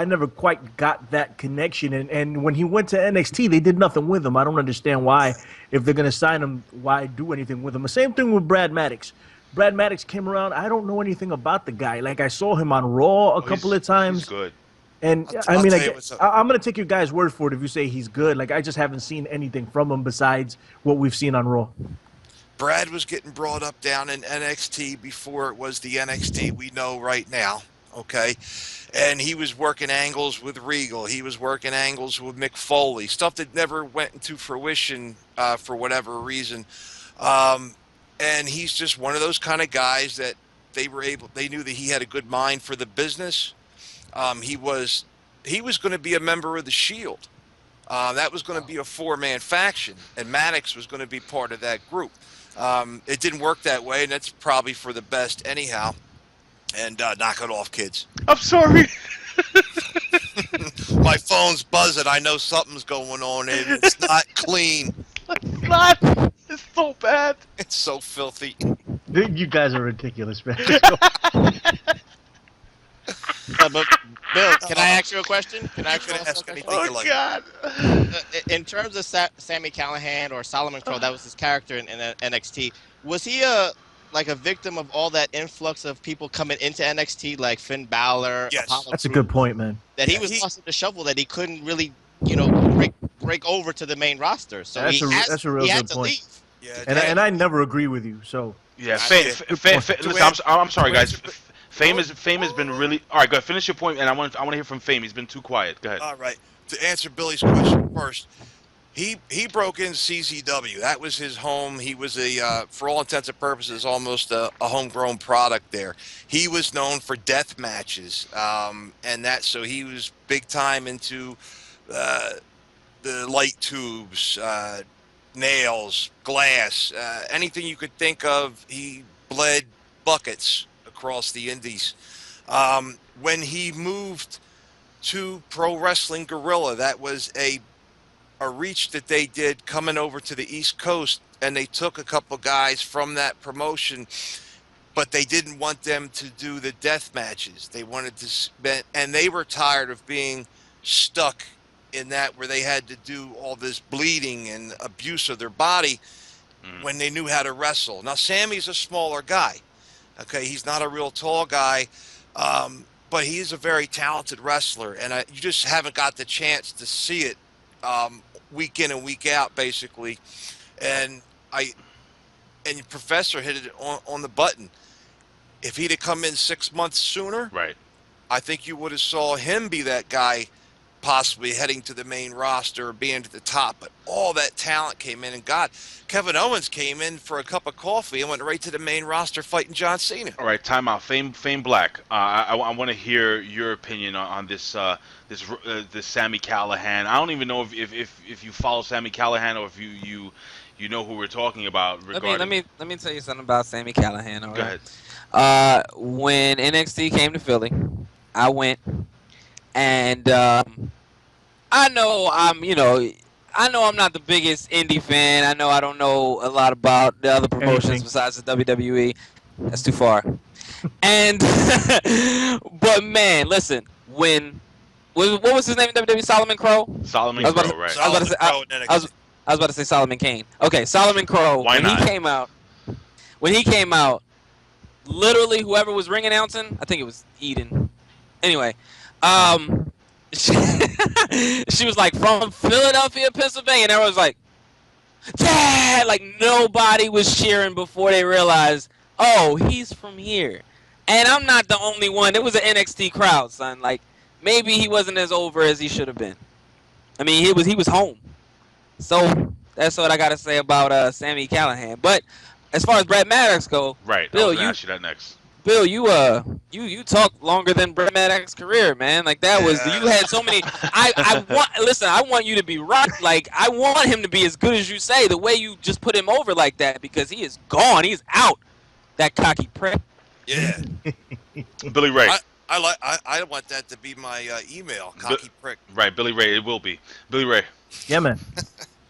never quite got that connection. And when he went to NXT, they did nothing with him. I don't understand why, if they're gonna sign him, why do anything with him. The same thing with Brad Maddox. Brad Maddox came around. I don't know anything about the guy. Like, I saw him on Raw a couple of times. He's good. And I'm going to take your guys' word for it if you say he's good. Like, I just haven't seen anything from him besides what we've seen on Raw. Brad was getting brought up down in NXT before it was the NXT we know right now, okay? And he was working angles with Regal. He was working angles with Mick Foley, stuff that never went into fruition for whatever reason. And he's just one of those kind of guys that they knew that he had a good mind for the business. He was going to be a member of the Shield. That was going to be a 4-man faction, and Maddox was going to be part of that group. It didn't work that way, and that's probably for the best anyhow. And knock it off, kids. I'm sorry. My phone's buzzing. I know something's going on, and it's not clean. It's not. It's so bad. It's so filthy. You guys are ridiculous, man. But Bill, can I ask you a question? Can I ask you anything Oh, you like? God. In terms of Sammy Calihan or Solomon Crow, that was his character in NXT. Was he like a victim of all that influx of people coming into NXT, like Finn Balor? Yes. Apollo That's a Crews, good point, man. That he was lost in the shovel, that he couldn't really, break over to the main roster. So that's a real good point. Leave. Yeah, And I never agree with you. So Yeah, listen, I'm sorry, guys. Fame has been really... All right, go ahead. Finish your point, and I want to hear from Fame. He's been too quiet. Go ahead. All right. To answer Billy's question first, he broke into CZW. That was his home. He was for all intents and purposes, almost a homegrown product there. He was known for death matches, so he was big time into the light tubes, nails, glass, anything you could think of. He bled buckets across the indies. When he moved to Pro Wrestling Guerrilla, that was a reach that they did coming over to the East Coast, and they took a couple guys from that promotion, but they didn't want them to do the death matches. They wanted to spend, and they were tired of being stuck in that where they had to do all this bleeding and abuse of their body when they knew how to wrestle. Now, Sammy's a smaller guy. Okay, he's not a real tall guy, but he's a very talented wrestler, and you just haven't got the chance to see it week in and week out, basically. And Professor hit it on the button. If he'd have come in 6 months sooner, Right. I think you would have saw him be that guy, possibly heading to the main roster or being at the top. But all that talent came in, and God, Kevin Owens came in for a cup of coffee and went right to the main roster fighting John Cena. All right, time out. Fame Black. I want to hear your opinion on this this Sammy Calihan. I don't even know if you follow Sammy Calihan or if you know who we're talking about regarding. Let me tell you something about Sammy Calihan. All Go right? ahead. When NXT came to Philly, I went, and I know I'm not the biggest indie fan. I know I don't know a lot about the other promotions besides the WWE. That's too far. And but man, listen, what was his name in WWE? Solomon Crowe. Solomon Crowe, right? I was about to say Solomon Kane. Okay, Solomon Crowe. Why not? When he came out, literally whoever was ring announcing, I think it was Eden. Anyway, she was like from Philadelphia, Pennsylvania, and everyone was like, yeah, like nobody was cheering before they realized, oh, he's from here. And I'm not the only one. It was an NXT crowd, son. Like maybe he wasn't as over as he should have been. I mean, he was home. So that's what I gotta say about Sammy Calihan. But as far as Brad Maddox go, Right. Bill, I was gonna ask you that next. Bill, you talked longer than Brad Maddox's career, man. Like that was you had so many. I want you to be right. Like I want him to be as good as you say. The way you just put him over like that, because he is gone. He's out. That cocky prick. Yeah. Billy Ray. I want that to be my email. Cocky prick. Right, Billy Ray. It will be Billy Ray. Yeah, man.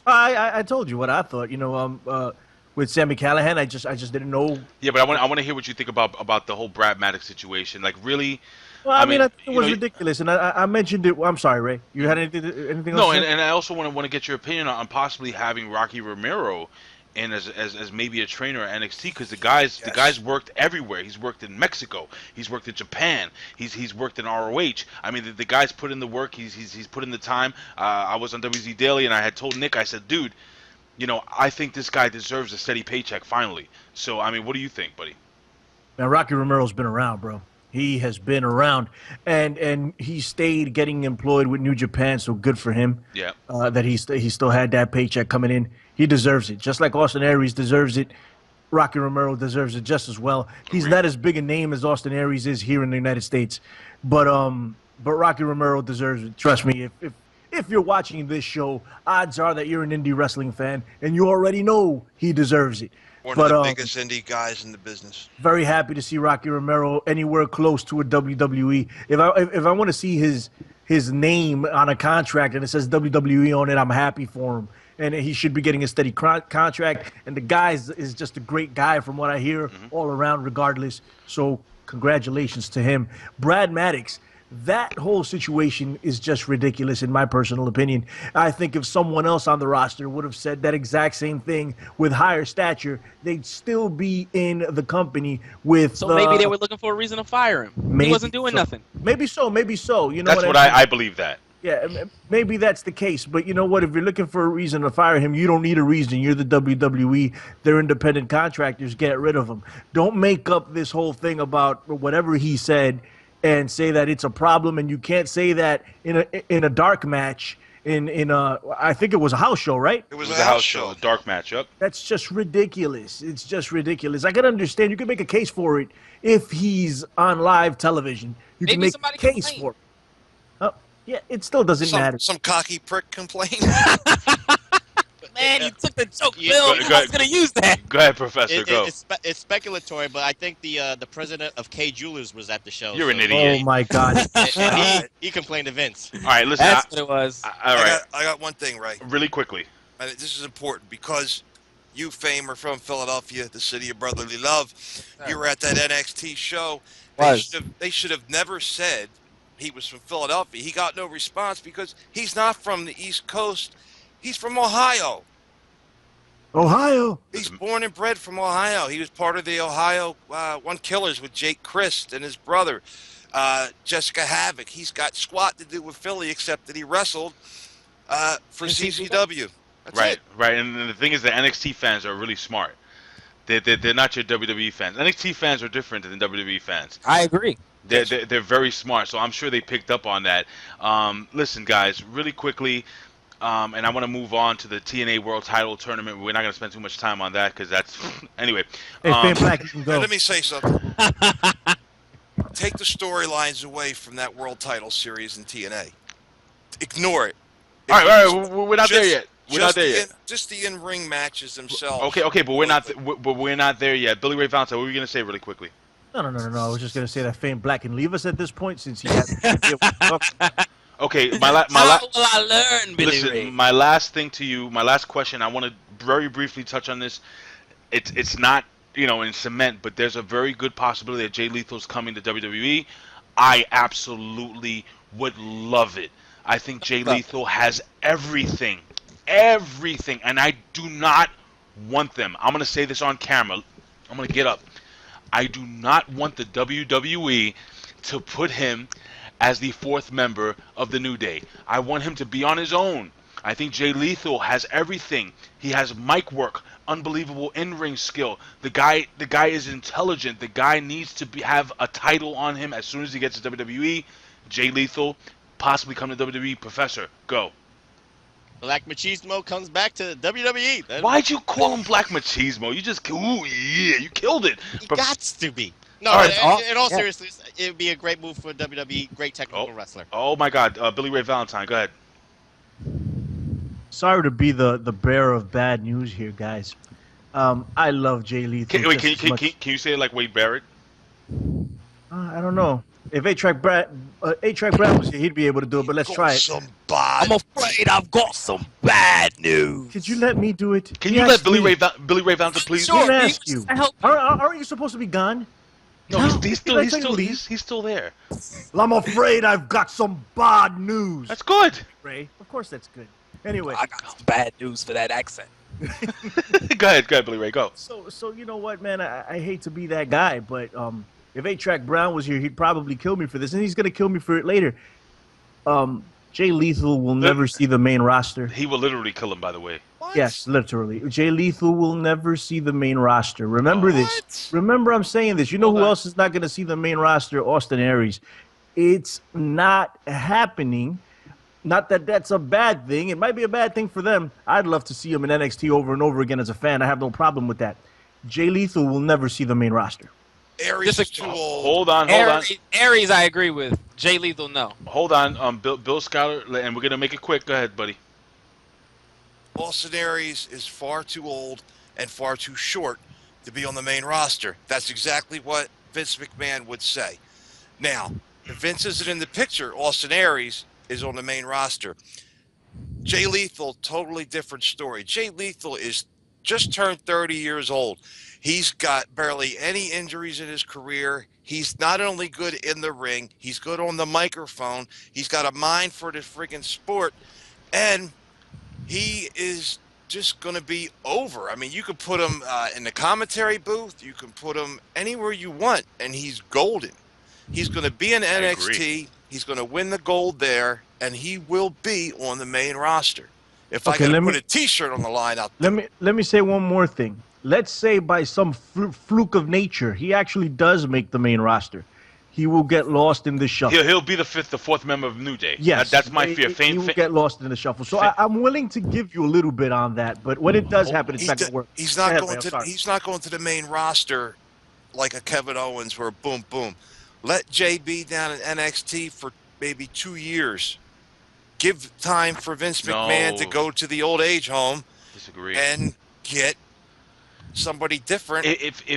I told you what I thought. You know, with Sammy Calihan, I just didn't know. Yeah, but I want to hear what you think about the whole Brad Maddox situation. Like, really? Well, I mean, I think it was ridiculous, and I mentioned it. I'm sorry, Ray. You had anything else? No, and I also want to get your opinion on possibly having Rocky Romero in as maybe a trainer at NXT, because the guys worked everywhere. He's worked in Mexico. He's worked in Japan. He's worked in ROH. I mean, the guy's put in the work. He's put in the time. I was on WZ Daily, and I had told Nick, I said, dude, you know, I think this guy deserves a steady paycheck finally. So, I mean, what do you think, buddy? Now, Rocky Romero's been around, bro. He has been around, and he stayed getting employed with New Japan, so good for him. Yeah. That he still had that paycheck coming in. He deserves it. Just like Austin Aries deserves it, Rocky Romero deserves it just as well. He's not as big a name as Austin Aries is here in the United States, but Rocky Romero deserves it. Trust me, if you're watching this show, odds are that you're an indie wrestling fan, and you already know he deserves it. One of the biggest indie guys in the business. Very happy to see Rocky Romero anywhere close to a WWE. If I want to see his name on a contract and it says WWE on it, I'm happy for him. And he should be getting a steady contract. And the guy is just a great guy from what I hear all around regardless. So congratulations to him. Brad Maddox, that whole situation is just ridiculous in my personal opinion. I think if someone else on the roster would have said that exact same thing with higher stature, they'd still be in the company with... So maybe they were looking for a reason to fire him. He wasn't doing nothing. Maybe so. You know, that's what I believe that. Yeah, maybe that's the case. But you know what? If you're looking for a reason to fire him, you don't need a reason. You're the WWE. They're independent contractors. Get rid of them. Don't make up this whole thing about whatever he said and say that it's a problem. And you can't say that in a dark match. I think it was a house show, right? It was a house show. A dark matchup. That's just ridiculous. It's just ridiculous. I can understand. You can make a case for it if he's on live television. You can make a case for it. Yeah, it still doesn't matter. Some cocky prick complained. Man, you took the joke, Bill. I was going to use that. Go ahead, Professor. Go. It's speculatory, but I think the president of K Jewelers was at the show. You're an idiot. Oh, my God. And he complained to Vince. All right, listen. That's what it was. All right. I got one thing, right? Really quickly. And this is important because you, Fame, are from Philadelphia, the city of brotherly love. You were at that NXT show. They should have never said he was from Philadelphia. He got no response because he's not from the East Coast. He's from Ohio. Ohio. He's born and bred from Ohio. He was part of the Ohio One Killers with Jake Christ and his brother, Jessica Havoc. He's got squat to do with Philly, except that he wrestled for CCW. That's right, it. right. And the thing is that NXT fans are really smart. They're not your WWE fans. NXT fans are different than WWE fans. I agree. They're very smart, so I'm sure they picked up on that. Listen, guys, really quickly, and I want to move on to the TNA World Title Tournament. We're not going to spend too much time on that because that's anyway. Hey, Fame Black, you can go. Let me say something. Take the storylines away from that World Title series in TNA. Ignore it. All right, we're not there yet. We're not there yet. Just the in-ring matches themselves. Okay, but we're not there yet. Billy Ray Valentine, what were you going to say really quickly? No. I was just gonna say that Fame Black can leave us at this point since he has. Okay, How will I learn, Billy Ray? my last thing to you, my last question. I want to very briefly touch on this. It's not in cement, but there's a very good possibility that Jay Lethal's coming to WWE. I absolutely would love it. I think Jay Lethal has everything, and I do not want them. I'm gonna say this on camera. I'm gonna get up. I do not want the WWE to put him as the fourth member of the New Day. I want him to be on his own. I think Jay Lethal has everything. He has mic work, unbelievable in-ring skill. The guy is intelligent. The guy needs to have a title on him as soon as he gets to WWE. Jay Lethal, possibly come to WWE. Professor, go. Black Machismo comes back to WWE. Why'd you call him Black Machismo? You just, ooh, yeah, you killed it. He gots to be. No, in all seriousness, it would be a great move for WWE. Great technical wrestler. Oh my God, Billy Ray Valentine, go ahead. Sorry to be the bearer of bad news here, guys. I love Jay Lethal. Can you say it like Wade Barrett? I don't know. If A-Track Brad was here, he'd be able to do it, but let's try it. I'm afraid I've got some bad news. Could you let me do it? Can you let Billy Ray Valentine please? Sure, ask you. Aren't you supposed to be gone? No, he's still there. Well, I'm afraid I've got some bad news. That's good. Ray, of course that's good. Anyway. I got some bad news for that accent. Go ahead, Billy Ray, go. So you know what, man? I hate to be that guy, but if A-Track Brown was here, he'd probably kill me for this, and he's gonna kill me for it later. Jay Lethal will never see the main roster. He will literally kill him, by the way. What? Yes, literally. Jay Lethal will never see the main roster. Remember this. Remember I'm saying this. You know who else is not going to see the main roster? Austin Aries. It's not happening. Not that that's a bad thing. It might be a bad thing for them. I'd love to see him in NXT over and over again as a fan. I have no problem with that. Jay Lethal will never see the main roster. Aries is too old. Hold on. Aries, I agree with. Jay Lethal, no. Hold on. Bill Schuyler, and we're going to make it quick. Go ahead, buddy. Austin Aries is far too old and far too short to be on the main roster. That's exactly what Vince McMahon would say. Now, if Vince isn't in the picture, Austin Aries is on the main roster. Jay Lethal, totally different story. Jay Lethal is just turned 30 years old. He's got barely any injuries in his career. He's not only good in the ring, he's good on the microphone. He's got a mind for the friggin' sport. And he is just going to be over. I mean, you could put him in the commentary booth. You can put him anywhere you want, and he's golden. He's going to be in NXT. He's going to win the gold there, and he will be on the main roster. If I could put a T-shirt on the line out there. Let me say one more thing. Let's say by some fluke of nature, he actually does make the main roster. He will get lost in the shuffle. He'll be the fourth member of New Day. Yes, that's my fear. He will get lost in the shuffle. So I'm willing to give you a little bit on that, but when it does happen, it's not going to work. He's not going to the main roster like a Kevin Owens, where boom, boom. Let JB down in NXT for maybe 2 years. Give time for Vince McMahon to go to the old age home. Disagree. And get somebody different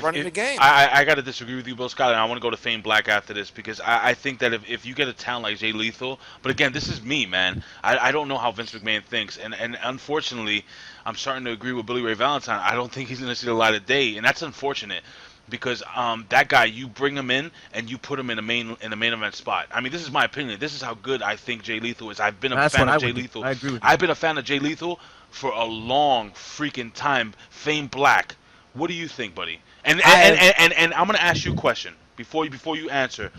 running the game. I got to disagree with you, Bill Scott, and I want to go to Fame Black after this, because I think that if you get a talent like Jay Lethal, but again, this is me, man. I don't know how Vince McMahon thinks, and unfortunately, I'm starting to agree with Billy Ray Valentine. I don't think he's going to see the light of day, and that's unfortunate, because that guy, you bring him in and you put him in the main event spot. I mean, this is my opinion. This is how good I think Jay Lethal is. I've been a fan of Jay Lethal. I agree with you. I've been a fan of Jay Lethal for a long freaking time. Fame Black. What do you think, buddy? And I'm gonna ask you a question before you answer.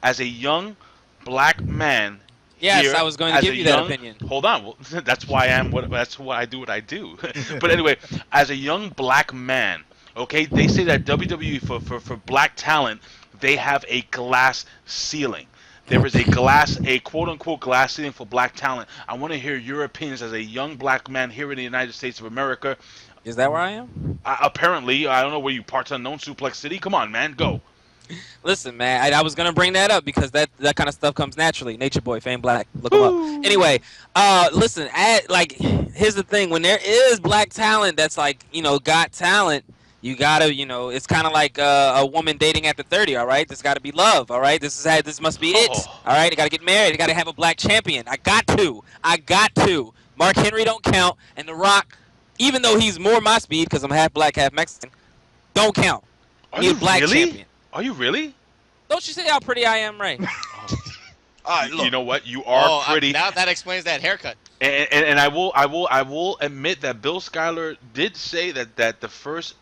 As a young black man, yes, I was going to give you that opinion. Hold on, well, that's why I do what I do. But anyway, as a young black man, Okay, they say that WWE for black talent, they have a glass ceiling. There is a quote unquote glass ceiling for black talent. I want to hear your opinions as a young black man here in the United States of America. Is that where I am? Apparently, I don't know where you parts unknown, Suplex City. Come on, man, go. Listen, man, I was gonna bring that up because that kind of stuff comes naturally. Nature Boy, Fame Black, look him up. Anyway, listen, here's the thing: when there is black talent that's like, got talent, you gotta, it's kind of like a woman dating after 30. All right, there's got to be love. All right, this must be it. All right, you gotta get married. You gotta have a black champion. I got to. Mark Henry don't count, and The Rock, even though he's more my speed because I'm half black, half Mexican, don't count. Need a black champion. Are you really? Don't you say how pretty I am, Ray? All right, look. You know what? You are pretty. Now that explains that haircut. And I will admit that Bill Schuyler did say that the first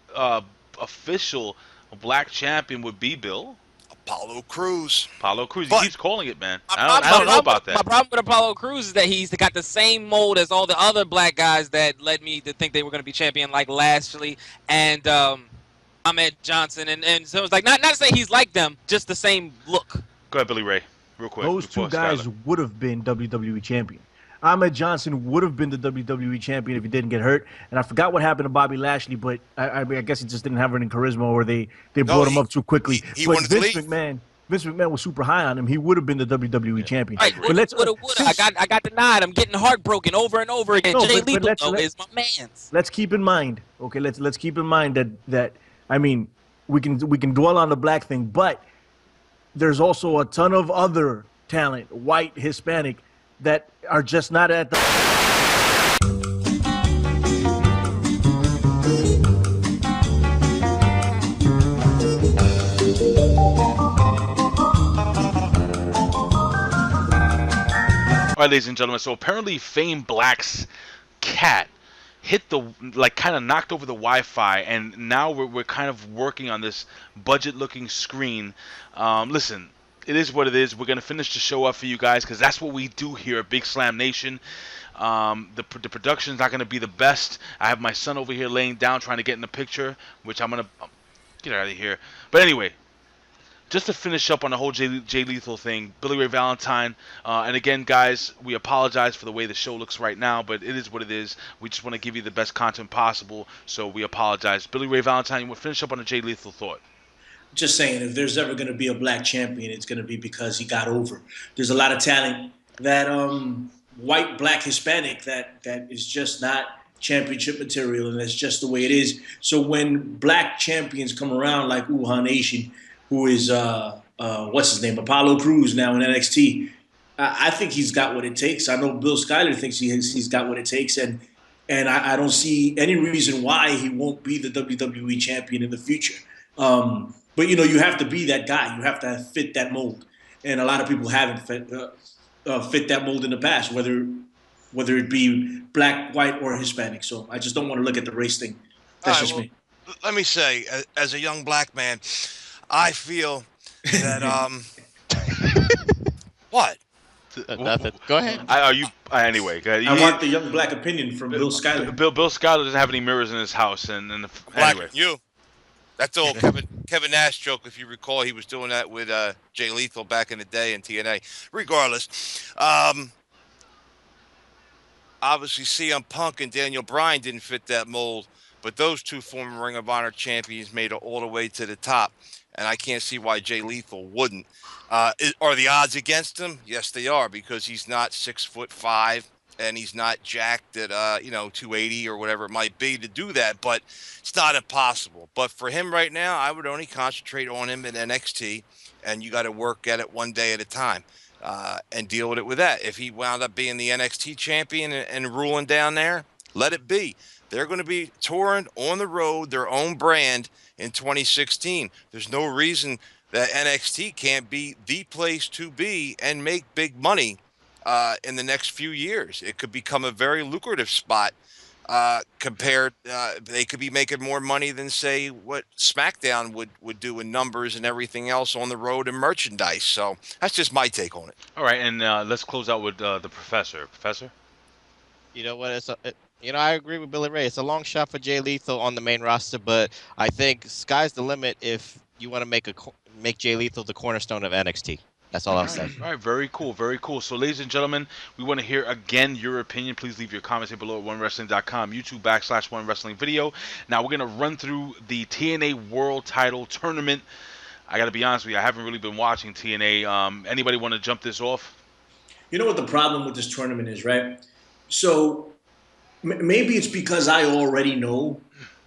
official black champion would be Bill. Apollo Crews. He keeps calling it, man. I don't know about that. My problem with Apollo Crews is that he's got the same mold as all the other black guys that led me to think they were going to be champion, like Lashley and Ahmed Johnson, and so it's like not to say he's like them, just the same look. Go ahead, Billy Ray, real quick. Those two guys would have been WWE champion. Ahmed Johnson would have been the WWE champion if he didn't get hurt. And I forgot what happened to Bobby Lashley, but I guess he just didn't have any charisma, or they brought him up too quickly. But Vince McMahon was super high on him. He would have been the WWE champion. Right, but woulda. I got denied. I'm getting heartbroken over and over again. Jay Leathal is my man's. Let's keep in mind, okay? Let's keep in mind that I mean, we can dwell on the black thing, but there's also a ton of other talent, white, Hispanic, that are just not at the. All right, ladies and gentlemen. So apparently, Fame Black's cat hit kind of knocked over the Wi-Fi, and now we're kind of working on this budget-looking screen. Listen, it is what it is. We're gonna finish the show up for you guys because that's what we do here at Big Slam Nation. The production's not gonna be the best. I have my son over here laying down trying to get in the picture, which I'm gonna get out of here. But anyway, just to finish up on the whole Jay Leathal thing, Billy Ray Valentine, and again, guys, we apologize for the way the show looks right now, but it is what it is. We just want to give you the best content possible, so we apologize. Billy Ray Valentine, you want to finish up on the Jay Leathal thought? Just saying, if there's ever going to be a black champion, it's going to be because he got over. There's a lot of talent that white, black, Hispanic that is just not championship material, and that's just the way it is. So when black champions come around like Wuhan Nation, who is what's his name, Apollo Crews now in NXT, I think he's got what it takes. I know Bill Schuyler thinks he's got what it takes, and I don't see any reason why he won't be the WWE champion in the future. But you have to be that guy. You have to fit that mold, and a lot of people haven't fit that mold in the past, whether it be black, white, or Hispanic. So I just don't want to look at the race thing. That's just me. Let me say, as a young black man, I feel that what? Nothing. Go ahead. Anyway? I want the young black opinion from Bill Schuyler. Bill Schuyler doesn't have any mirrors in his house, and anyway. That's the old Kevin Nash joke. If you recall, he was doing that with Jay Leathal back in the day in TNA. Regardless, obviously CM Punk and Daniel Bryan didn't fit that mold, but those two former Ring of Honor champions made it all the way to the top, and I can't see why Jay Leathal wouldn't. Are the odds against him? Yes, they are, because he's not 6'5", and he's not jacked at 280 or whatever it might be to do that, but it's not impossible. But for him right now, I would only concentrate on him in NXT, and you got to work at it one day at a time and deal with it with that. If he wound up being the NXT champion and ruling down there, let it be. They're going to be touring on the road, their own brand in 2016. There's no reason that NXT can't be the place to be and make big money in the next few years. It could become a very lucrative spot compared. They could be making more money than, say, what SmackDown would do in numbers and everything else on the road and merchandise. So that's just my take on it. All right, and let's close out with the Professor. Professor? You know what? I agree with Billy Ray. It's a long shot for Jay Lethal on the main roster, but I think sky's the limit if you want to make Jay Lethal the cornerstone of NXT. That's all I'll say. All right, very cool, very cool. So, ladies and gentlemen, we want to hear again your opinion. Please leave your comments here below at OneWrestling.com, YouTube/OneWrestling video. Now, we're going to run through the TNA World Title Tournament. I got to be honest with you, I haven't really been watching TNA. Anybody want to jump this off? You know what the problem with this tournament is, right? So maybe it's because I already know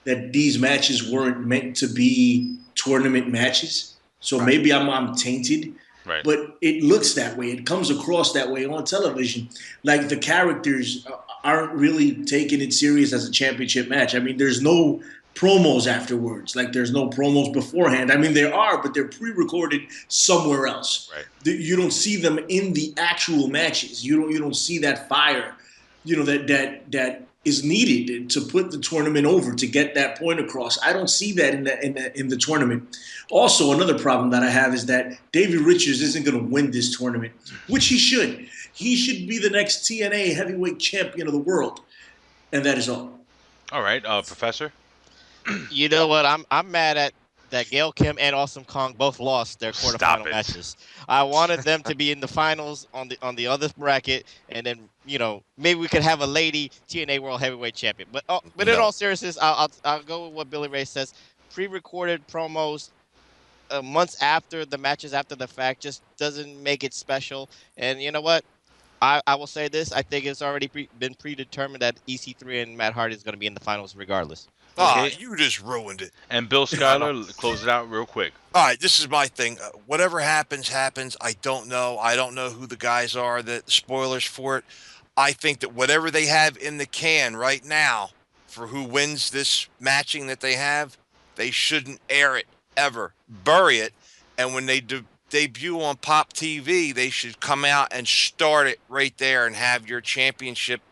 that these matches weren't meant to be tournament matches. So maybe I'm tainted. Right. But it looks that way. It comes across that way on television. Like the characters aren't really taking it serious as a championship match. I mean, there's no promos afterwards. Like there's no promos beforehand. I mean, there are, but they're pre-recorded somewhere else. Right. You don't see them in the actual matches. You don't see that fire, that is needed to put the tournament over, to get that point across. I don't see that in the tournament. Also, another problem that I have is that Davey Richards isn't going to win this tournament, which he should. He should be the next TNA heavyweight champion of the world, and that is all. All right, Professor. You know what? I'm mad at that. Gail Kim and Awesome Kong both lost their quarterfinal matches. I wanted them to be in the finals on the other bracket, and then maybe we could have a lady TNA World Heavyweight Champion. But in all seriousness, I'll go with what Billy Ray says. Pre-recorded promos months after the matches, after the fact, just doesn't make it special. And you know what? I will say this. I think it's already been predetermined that EC3 and Matt Hardy is going to be in the finals regardless. Okay. You just ruined it. And Bill Schuyler, close it out real quick. All right, this is my thing. Whatever happens. I don't know. I don't know who the guys are, spoilers for it. I think that whatever they have in the can right now for who wins this matching that they have, they shouldn't air it ever. Bury it. And when they debut on Pop TV, they should come out and start it right there and have your championship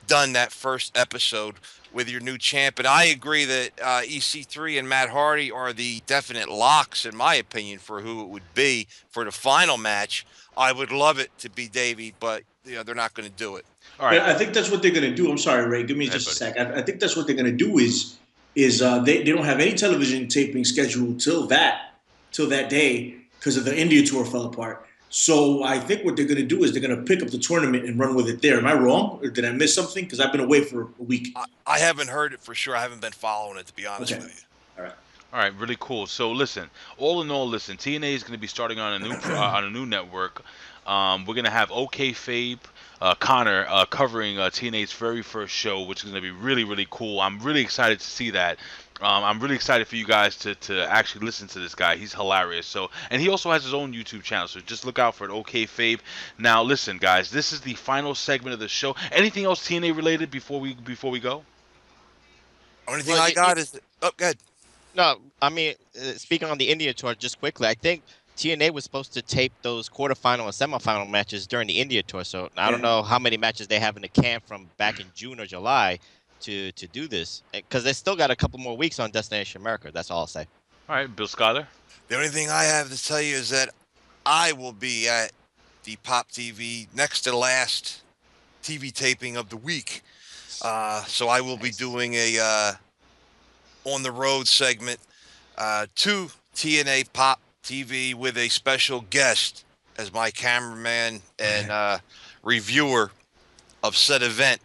done that first episode with your new champ. And I agree that EC3 and Matt Hardy are the definite locks, in my opinion, for who it would be for the final match. I would love it to be Davey, but they're not going to do it. All right. I think that's what they're going to do. I'm sorry, Ray. Give me just a sec. I think that's what they're going to do is they don't have any television taping scheduled till that day because of the India tour fell apart. So I think what they're going to do is they're going to pick up the tournament and run with it there. Am I wrong? Or did I miss something? Because I've been away for a week. I haven't heard it for sure. I haven't been following it, to be honest with you. All right, really cool. So listen, all in all, TNA is going to be starting on a new network. We're going to have OK Fabe, Connor covering TNA's very first show, which is going to be really, really cool. I'm really excited to see that. I'm really excited for you guys to actually listen to this guy. He's hilarious. And he also has his own YouTube channel, so just look out for it. OK Fabe. Now, listen, guys, this is the final segment of the show. Anything else TNA related before we go? Only thing I got is go ahead. No, I mean, speaking on the India tour, just quickly, I think TNA was supposed to tape those quarterfinal and semifinal matches during the India tour. So I don't know how many matches they have in the can from back in June or July to do this, because they still got a couple more weeks on Destination America. That's all I'll say. All right, Bill Schuyler. The only thing I have to tell you is that I will be at the Pop TV next to last TV taping of the week. So I will be doing a on the road segment to TNA Pop TV with a special guest as my cameraman and reviewer of said event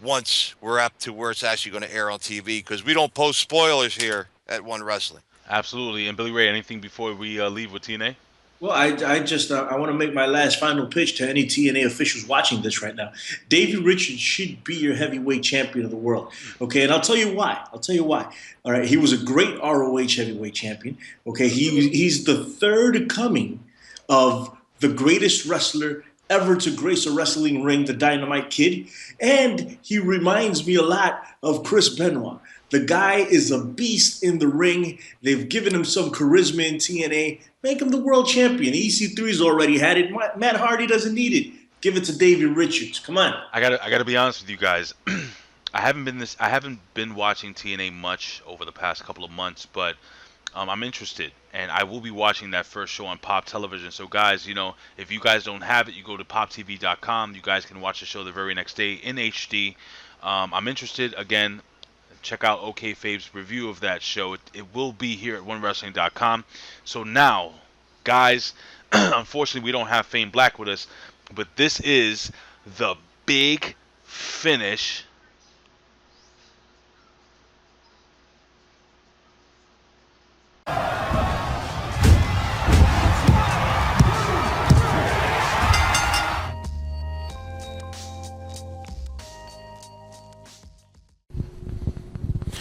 once we're up to where it's actually going to air on TV, because we don't post spoilers here at One Wrestling. Absolutely. And Billy Ray, anything before we leave with TNA? Well, I want to make my last final pitch to any TNA officials watching this right now. Davey Richards should be your heavyweight champion of the world. Okay, and I'll tell you why. All right, he was a great ROH heavyweight champion. Okay, he's the third coming of the greatest wrestler ever to grace a wrestling ring, the Dynamite Kid. And he reminds me a lot of Chris Benoit. The guy is a beast in the ring. They've given him some charisma in TNA. Make him the world champion. EC3's already had it. Matt Hardy doesn't need it. Give it to Davey Richards. Come on. I gotta be honest with you guys. I haven't been watching TNA much over the past couple of months, but I'm interested, and I will be watching that first show on Pop Television. So, guys, if you guys don't have it, you go to poptv.com. You guys can watch the show the very next day in HD. I'm interested. Again, check out OK Fabe's review of that show. It will be here at onewrestling.com. So now, guys, unfortunately, we don't have Fame Black with us, but this is the big finish.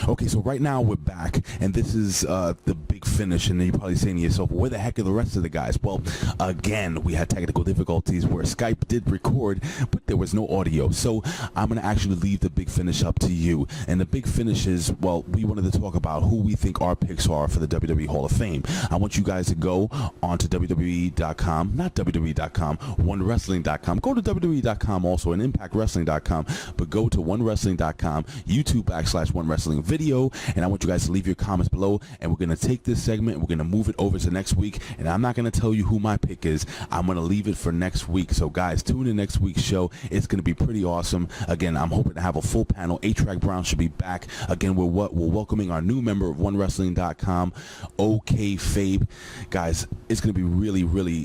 Okay, so right now we're back, and this is the big finish, and then you're probably saying to yourself, where the heck are the rest of the guys? Well, again, we had technical difficulties where Skype did record, but there was no audio, so I'm going to actually leave the big finish up to you. And the big finish is, well, we wanted to talk about who we think our picks are for the WWE Hall of Fame. I want you guys to go onto WWE.com, not WWE.com, OneWrestling.com. Go to WWE.com also, and ImpactWrestling.com, but go to OneWrestling.com, YouTube.com/OneWrestling video, and I want you guys to leave your comments below, and we're going to take this segment and we're going to move it over to next week, and I'm not going to tell you who my pick is. I'm going to leave it for next week. So guys, tune in next week's show. It's going to be pretty awesome. Again, I'm hoping to have a full panel. A-Track Brown should be back. Again, we're welcoming our new member of OneWrestling.com, OK Fabe. Guys, it's going to be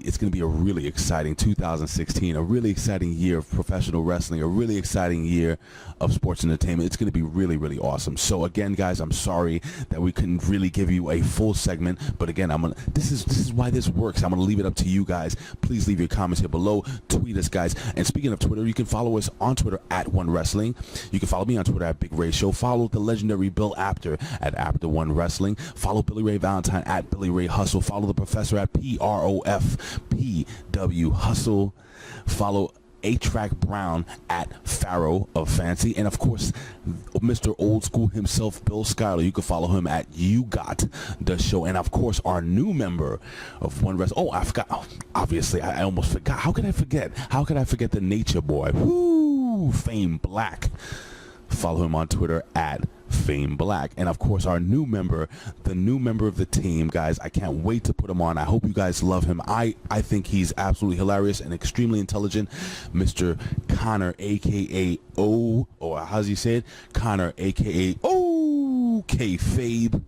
it's going to be a really exciting 2016, a really exciting year of professional wrestling, a really exciting year of sports entertainment. It's going to be really, really awesome. So again, guys, I'm sorry that we couldn't really give you a full segment, but again, this is why this works. I'm gonna leave it up to you guys. Please leave your comments here below. Tweet us, guys. And speaking of Twitter, you can follow us on Twitter at One Wrestling. You can follow me on Twitter at Big Ray Show. Follow the legendary Bill Apter at Apter One Wrestling. Follow Billy Ray Valentine at Billy Ray Hustle. Follow the Professor at PROFPW Hustle. Follow A-Track Brown at Pharaoh of Fancy, and of course Mr. Old School himself, Bill Schuyler. You can follow him at You Got the Show. And of course our new member of One Rest. Oh, I forgot. Oh, obviously I almost forgot. How could I forget the Nature Boy? Woo! Fame Black. Follow him on Twitter at Fame Black. And of course our new member, the new member of the team, guys. I can't wait to put him on. I hope you guys love him. I think he's absolutely hilarious and extremely intelligent. Mr. Connor, aka O, or how's he say it? Connor, aka OK Fabe.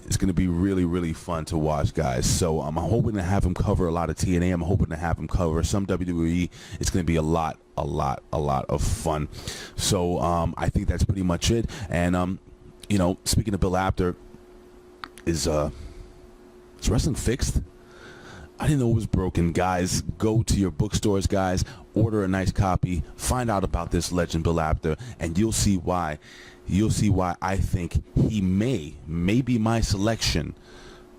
It's going to be really, really fun to watch, guys. So I'm hoping to have him cover a lot of TNA. I'm hoping to have him cover some WWE. It's going to be a lot of fun. So I think that's pretty much it. And speaking of Bill Apter, is wrestling fixed? I didn't know it was broken, guys. Go to your bookstores, guys. Order a nice copy. Find out about this legend, Bill Apter, and you'll see why. You'll see why I think he may be my selection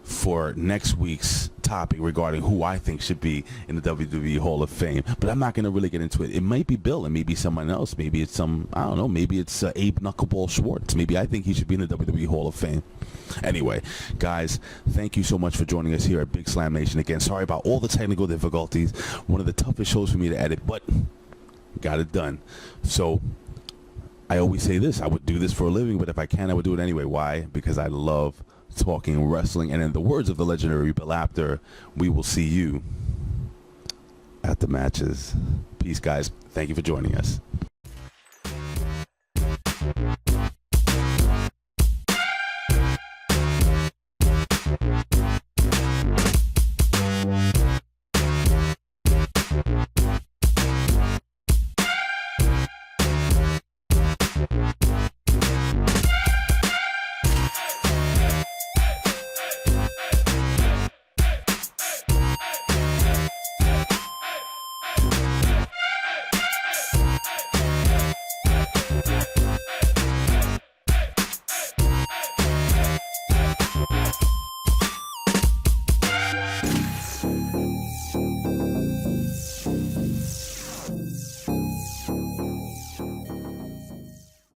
for next week's topic regarding who I think should be in the WWE Hall of Fame. But I'm not going to really get into it. It might be Bill, and maybe someone else. Maybe it's I don't know, maybe it's Abe Knuckleball Schwartz. Maybe I think he should be in the WWE Hall of Fame. Anyway, guys, thank you so much for joining us here at Big Slam Nation. Again, sorry about all the technical difficulties. One of the toughest shows for me to edit, but got it done. So I always say this, I would do this for a living, but if I can, I would do it anyway. Why? Because I love talking wrestling. And in the words of the legendary Bill Apter, we will see you at the matches. Peace, guys. Thank you for joining us.